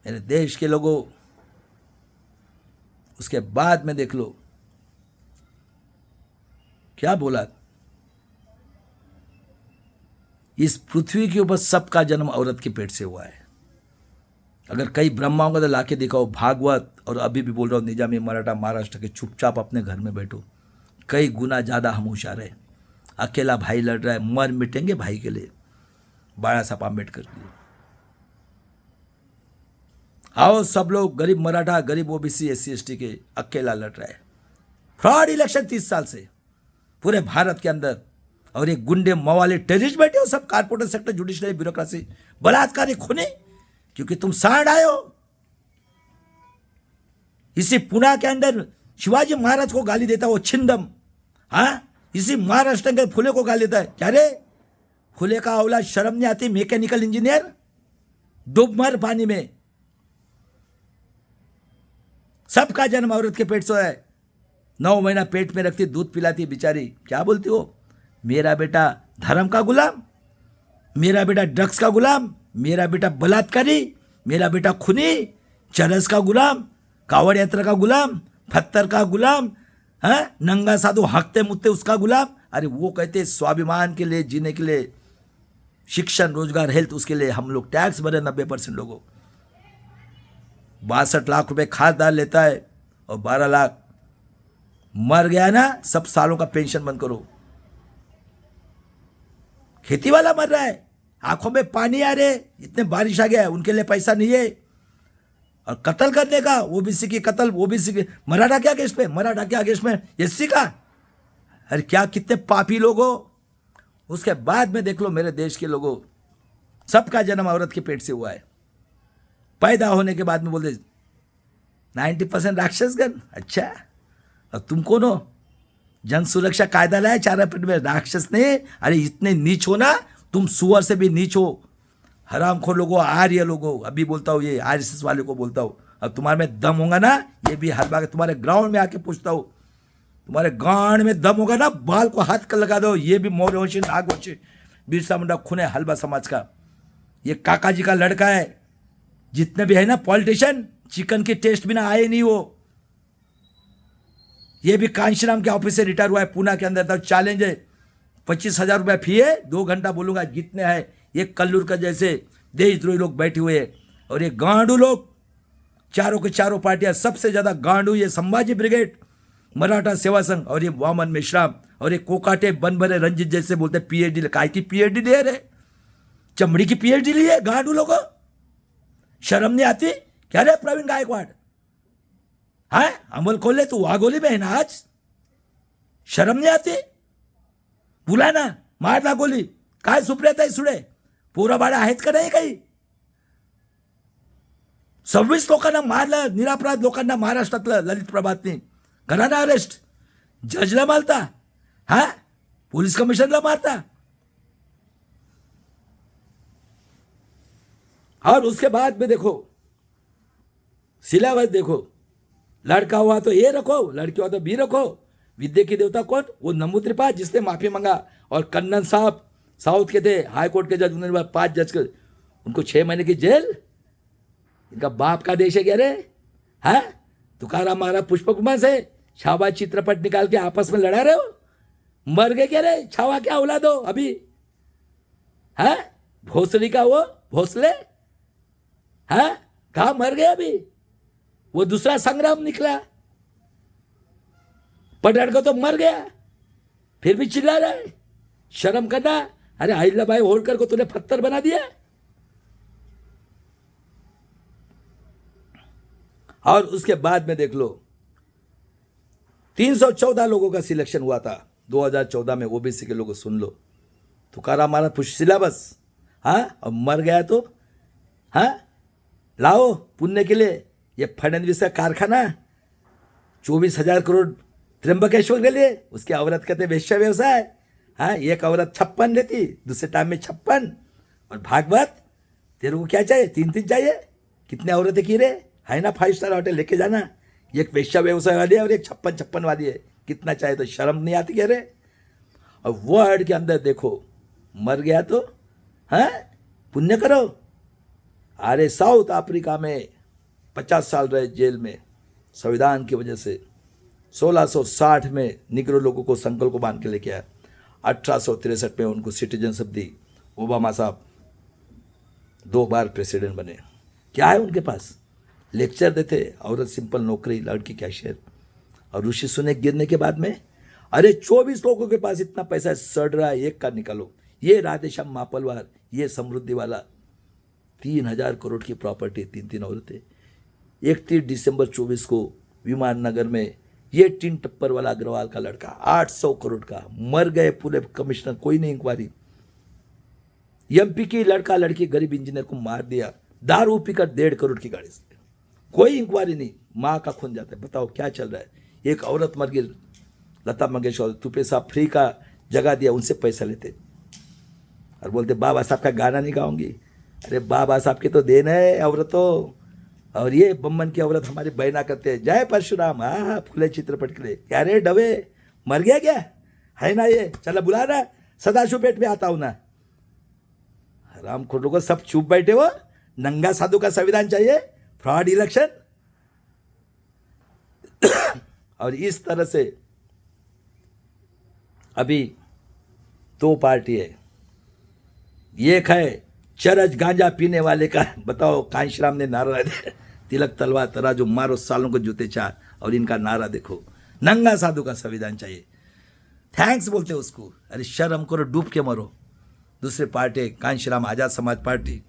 मेरे देश के लोगों, उसके बाद में देख लो क्या बोला, इस पृथ्वी के ऊपर सबका जन्म औरत के पेट से हुआ है। अगर कई ब्रह्माओं को तो लाके दिखाओ, भागवत, और अभी भी बोल रहा हूँ निजामी मराठा महाराष्ट्र के, चुपचाप अपने घर में बैठो, कई गुना ज़्यादा हम होशियार है। अकेला भाई लड़ रहा है, मर मिटेंगे भाई के लिए, बाला साहब आम्बेडकर के लिए। आओ सब लोग, गरीब मराठा, गरीब ओबीसी, SC ST के, अकेला लड़ रहा है। फ्रॉड इलेक्शन 30 साल से पूरे भारत के अंदर, और ये गुंडे मवाले टेररिस्ट बैठे हो सब, कारपोरेट सेक्टर, जुडिशरी, ब्यूरोक्रेसी, बलात्कारी, खूनी, क्योंकि तुम सांड आए हो। इसी पुणे के अंदर शिवाजी महाराज को गाली देता वो छिंदम, हाँ, इसी महाराष्ट्र के फुले को गाली देता है। क्या रे फुले का औलाद, शर्म नहीं आती? मैकेनिकल इंजीनियर, डूब मर पानी में। सबका जन्म औरत के पेट से है, 9 महीना पेट में रखती, दूध पिलाती बेचारी। क्या बोलती हो? मेरा बेटा धर्म का गुलाम, मेरा बेटा ड्रग्स का गुलाम, मेरा बेटा बलात्कारी, मेरा बेटा खूनी, चरस का गुलाम, कावड़ यात्रा का गुलाम, पत्थर का गुलाम, है नंगा साधु हकते मुत्ते उसका गुलाम। अरे वो कहते स्वाभिमान के लिए, जीने के लिए, शिक्षण, रोजगार, हेल्थ, उसके लिए हम लोग टैक्स भरे 90% लोगों। 62 लाख रुपए खासदार लेता है और 12 लाख मर गया ना, सब सालों का पेंशन बंद करो। खेती वाला मर रहा है, आंखों में पानी आ रहे, इतने बारिश आ गया, उनके लिए पैसा नहीं है। और कत्ल करने का, ओबीसी की कत्ल, ओबीसी के, मराठा क्या केस पे, मराठा क्या केस में, SC का। अरे क्या कितने पापी लोग हो। उसके बाद में देख लो मेरे देश के लोगों, सबका जन्म औरत के पेट से हुआ है। पैदा होने के बाद में बोलते 90% राक्षसगण। अच्छा, और तुम कौन हो? जन सुरक्षा कायदा लाया 4 पेट में, राक्षस ने। अरे इतने नीच हो ना तुम, सुअर से भी नीच हो, हरामखोर लोगों, आर्य लोगों। अभी बोलता हूँ, ये RSS वाले को बोलता हूँ, अब तुम्हारे में दम होगा ना, ये भी हर बार तुम्हारे ग्राउंड में आके पूछता हूँ, तुम्हारे गांड में दम होगा ना, बाल को हाथ कर लगा दो। ये भी मौर्य वंशी, नाग वंशी, बिरसा मुंडा खूने हलवा समाज का, ये काका जी का लड़का है। जितने भी है ना पॉलिटिशियन, चिकन की टेस्ट बिना आए नहीं वो। ये भी कांशीराम के ऑफिस से रिटायर हुआ है पुणे के अंदर। तक चैलेंज है, 25,000 रुपया फी है, 2 घंटा बोलूंगा जितने हैं। ये कल्लूर का जैसे देशद्रोही लोग बैठे हुए हैं, और ये गांडू लोग, चारों के चारों पार्टियां, सबसे ज्यादा गांडू ये संभाजी ब्रिगेड, मराठा सेवा संघ, और ये वामन मेश्राम, और ये कोकाटे बनभरे रंजित जैसे बोलते PhD, काय की PhD ले रहे, चमड़ी की PhD ली है गांडू लोगों। शर्म नहीं आती क्या रे प्रवीण गायकवाड़? हाँ, अमल खोले तू वाघोली में है ना आज, शर्म नहीं आती? बोला ना, मार ना गोली, काय सुप्रियाताई सुळे, पोरा बाळा आहेत का नाही काही? 26 लोकांना मारलं, निरापराध लोकांना महाराष्ट्रातलं ललित प्रभातनी, घराना अरेस्ट, जजला मारता, हा पोलीस कमिशनरला मारता। और उसके बाद में देखो सिलेबस देखो, लड़का हुआ तो ए रखो, लड़की हुआ तो बी रखो। विद्या की देवता कौन? वो नमू त्रिपाठी जिसने माफी मांगा। और कन्नन साहब साउथ के थे, हाई कोर्ट के जज, उन्होंने 5 जज के, उनको 6 महीने की जेल। इनका बाप का देश है क्या रे? है तुकाराम महाराज पुष्प कुमार से छावा चित्रपट निकाल के आपस में लड़ा रहे हो? मर गए क्या रे? छावा क्या औलाद हो अभी? है भोसड़ी का वो भोसले, है कहा मर गए अभी? वो दूसरा संग्राम निकला, पटड़ को तो मर गया। फिर भी चिल्ला रहा है, शर्म करना। अरे अहिल्याबाई होलकर को तूने पत्थर बना दिया। और उसके बाद में देख लो 314 लोगों का सिलेक्शन हुआ था 2014 में, ओबीसी के लोगों सुन लो, तुकाराम महाराज पुष्प सिलेबस। हाँ, और मर गया तो हाँ लाओ पुण्य के लिए ये फडणवीस का कारखाना 24,000 करोड़ त्र्यंबकेश्वर के लिए, उसके औरत कहते वेश्या व्यवसाय। हाँ, एक औरत 56 लेती, दूसरे टाइम में 56। और भागवत तेरे को क्या चाहिए, 3 चाहिए, कितने औरतें की रे, है ना 5 स्टार होटल लेके जाना, एक वेश्या व्यवसाय वाली है और एक 56 वाली है, कितना चाहिए, तो शर्म नहीं आती क्या रे। और वर्ड के अंदर देखो, मर गया तो हाँ पुण्य करो। अरे साउथ अफ्रीका में 50 साल रहे जेल में संविधान की वजह से। 1660 में निग्रो लोगों को संकल्प को बांध के लेके आया। 1863 में उनको सिटीजनशिप दी। ओबामा साहब 2 बार प्रेसिडेंट बने। क्या है उनके पास, लेक्चर देते, औरत सिंपल नौकरी, लड़की कैशियर। और ऋषि सुने गिरने के बाद में अरे 24 लोगों के पास इतना पैसा सड़ रहा है, एक का निकालो। ये राधेश्याम मापलवार, ये समृद्धि वाला, 3,000 करोड़ की प्रॉपर्टी, 3 औरतें। 31 दिसंबर 24 को विमान नगर में ये टिन टप्पर वाला अग्रवाल का लड़का 800 करोड़ का, मर गए पूरे कमिश्नर, कोई नहीं इंक्वायरी। एमपी की लड़का लड़की गरीब इंजीनियर को मार दिया, दारू पीकर 1.5 करोड़ की गाड़ी से, कोई इंक्वायरी नहीं, माँ का खून जाता है। बताओ क्या चल रहा है। एक औरत मर गई, लता मंगेशकर, तू पैसा फ्री का जगह दिया, उनसे पैसा लेते और बोलते बाबा साहब का गाना नहीं गाऊंगी। अरे बाबा साहब की तो देन है औरतों। और ये बम्बन की औरत हमारी बहना करते हैं, जय परशुराम, हाँ फूले चित्रपट के लिए। क्या रे डबे, मर गया क्या है ना, ये चला बुला रहा, सदाशिव पेट में आता हूं ना। राम खोटो को सब चुप बैठे हो, नंगा साधु का संविधान चाहिए, फ्रॉड इलेक्शन। और इस तरह से अभी 2 पार्टी है, एक है चरस गांजा पीने वाले का, बताओ कांशीराम ने नारा दिया, तिलक तलवार तराजू मारो सालों को जूते 4, और इनका नारा देखो, नंगा साधु का संविधान चाहिए। थैंक्स बोलते उसको, अरे शर्म करो, डूब के मरो। दूसरे पार्टी कांशीराम आजाद समाज पार्टी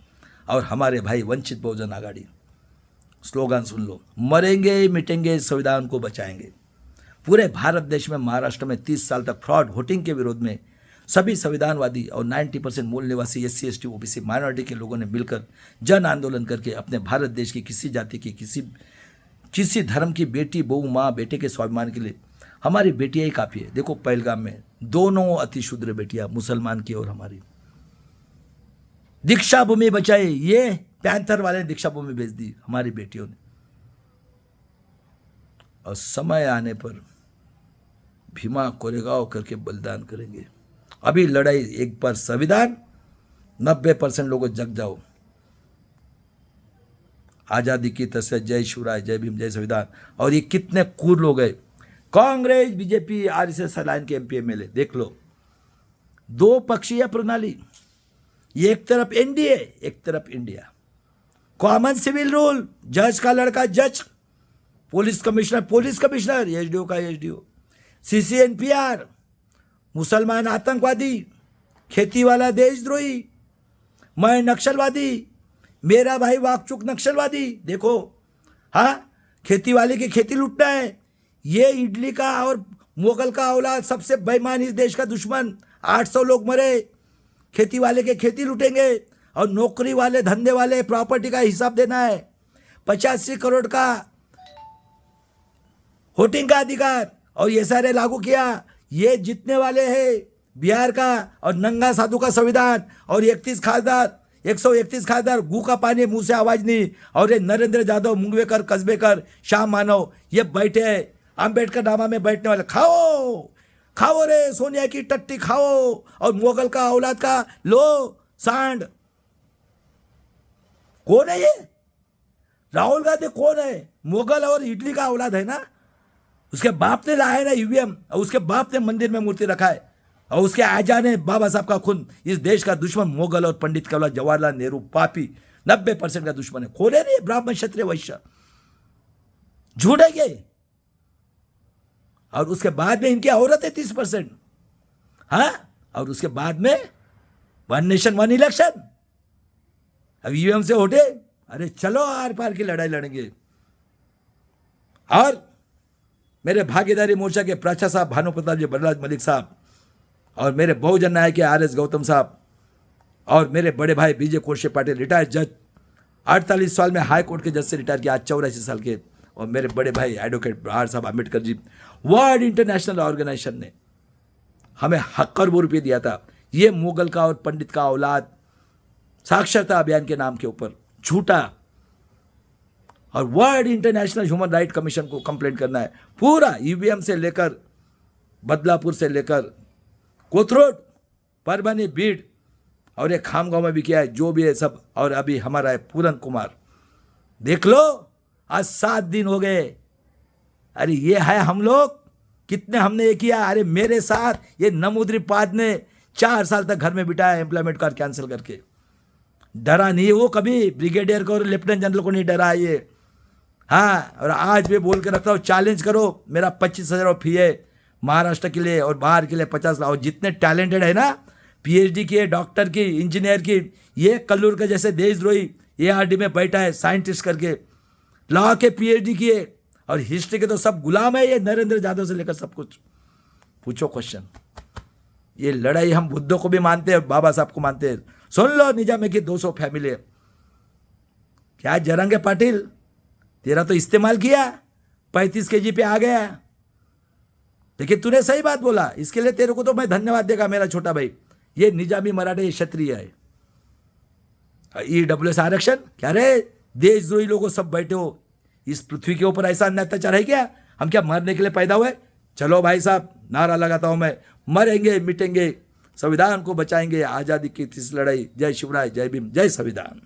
और हमारे भाई वंचित बहुजन आघाड़ी, स्लोगन सुन लो, मरेंगे मिटेंगे संविधान को बचाएंगे। पूरे भारत देश में महाराष्ट्र में 30 साल तक फ्रॉड वोटिंग के विरोध में सभी संविधानवादी और 90% मूल निवासी SC ST OBC माइनॉरिटी के लोगों ने मिलकर जन आंदोलन करके अपने भारत देश की किसी जाति की किसी धर्म की बेटी, बहू, माँ, बेटे के स्वाभिमान के लिए हमारी बेटियां ही काफ़ी है। देखो पहलगाम में दोनों अति शूद्र बेटियां, मुसलमान की और हमारी, दीक्षा भूमि बचाई, ये पैंथर वाले ने दीक्षा भूमि भेज दी हमारी बेटियों ने। और समय आने पर भीमा कोरेगांव करके बलिदान करेंगे। अभी लड़ाई एक पर संविधान, 90% लोगों जग जाओ, आजादी की तरह जय शिवराय, जय भीम, जय संविधान। और ये कितने कूर लोग हैं, कांग्रेस, बीजेपी, RSS लाइन के MP MLA, देख लो 2 पक्षीय प्रणाली, एक तरफ NDA, एक तरफ इंडिया। कॉमन सिविल रूल, जज का लड़का जज, पुलिस कमिश्नर, SDO का SDO, CCNPR, मुसलमान आतंकवादी, खेती वाला देशद्रोही, मैं नक्सलवादी, मेरा भाई वाकचुक नक्सलवादी। देखो हाँ, खेती वाले की खेती लूटना है, ये इडली का और मोगल का औलाद सबसे बेईमान इस देश का दुश्मन। 800 लोग मरे, खेती वाले के खेती लूटेंगे और नौकरी वाले, धंधे वाले, प्रॉपर्टी का हिसाब देना है। 85 करोड़ का वोटिंग का अधिकार और ये सारे लागू किया, ये जीतने वाले हैं बिहार का, और नंगा साधु का संविधान, और 131 खासदार, गू का पानी मुंह से आवाज नहीं। और ये नरेंद्र यादव, मुंगवेकर, कस्बेकर, शाह मानव, ये बैठे हैं अंबेडकर नामा में बैठने वाले। खाओ रे सोनिया की टट्टी खाओ, और मोगल का औलाद का लो सांड। कौन है ये राहुल गांधी? कौन है? मोगल और इटली का औलाद है ना, उसके बाप ने लाया है ना EVM, और उसके बाप ने मंदिर में मूर्ति रखा है, और उसके आजा ने बाबा साहब का खून। इस देश का दुश्मन मोगल और पंडित का औलाद जवाहरलाल नेहरू, पापी, 90% का दुश्मन है। खोले नहीं ब्राह्मण, क्षत्रिय, वैश्य, झूठ है ये। और उसके बाद में इनकी औरत है 30%। हाँ, और उसके बाद में 1 नेशन 1 इलेक्शन। अब ईवीएम से उठे, अरे चलो आर पार की लड़ाई लड़ेंगे। और मेरे भागीदारी मोर्चा के प्राचा साहब, भानु प्रताप जी, बलराज मलिक साहब, और मेरे बहुजन नायक के RS गौतम साहब, और मेरे बड़े भाई बीजे कोशे पाटिल, रिटायर्ड जज, 48 साल में हाई कोर्ट के जज से रिटायर किया, आज 84 साल के, और मेरे बड़े भाई advocate R Saheb Ambedkar ji. World international organisation ने हमें अरबों रुपये दिया था। ये मुगल का और पंडित का औलाद साक्षरता अभियान के नाम के ऊपर झूठा, और world international human right commission को कंप्लेंट करना है। पूरा ईवीएम से लेकर बदलापुर से लेकर कोथरूड, परभनी, बीड, और ये खामगांव में भी किया है, जो भी है सब। और अभी हमारा है पूरन कुमार, देख लो आज 7 दिन हो गए। अरे ये है हम लोग, कितने हमने ये किया। अरे मेरे साथ ये नमूद्रीपाद ने 4 साल तक घर में बिठाया एम्प्लॉयमेंट कार्ड कैंसिल करके। डरा नहीं वो कभी, ब्रिगेडियर को और लेफ्टिनेंट जनरल को नहीं डरा ये। हाँ, और आज भी बोल के रखता हूँ, चैलेंज करो, मेरा 25,000 फी है महाराष्ट्र के लिए और बाहर के लिए 50 लाख। और जितने टैलेंटेड है ना, PhD किए, डॉक्टर की, इंजीनियर की, ये कल्लूर के जैसे देशद्रोही ARD में बैठा है साइंटिस्ट करके, लॉ के PhD किए, और हिस्ट्री के तो सब गुलाम है ये, नरेंद्र यादव से लेकर सब कुछ। पूछो क्वेश्चन। ये लड़ाई हम बुद्धों को भी मानते हैं, बाबा साहब को मानते हैं। सुन लो, निजाम की 200 फैमिली है। क्या जरंगे पाटिल, तेरा तो इस्तेमाल किया, 35 kg पे आ गया, लेकिन तूने सही बात बोला, इसके लिए तेरे को तो मैं धन्यवाद देगा मेरा छोटा भाई। ये निजामी मराठे क्षत्रिय है। EWS आरक्षण क्या रे, देशद्रोही लोगों सब बैठे हो इस पृथ्वी के ऊपर, ऐसा अन्य अत्याचार है क्या? हम क्या मरने के लिए पैदा हुए? चलो भाई साहब, नारा लगाता हूं मैं, मरेंगे मिटेंगे, संविधान को बचाएंगे, आजादी की इस लड़ाई। जय शिवराय, जय भीम, जय संविधान।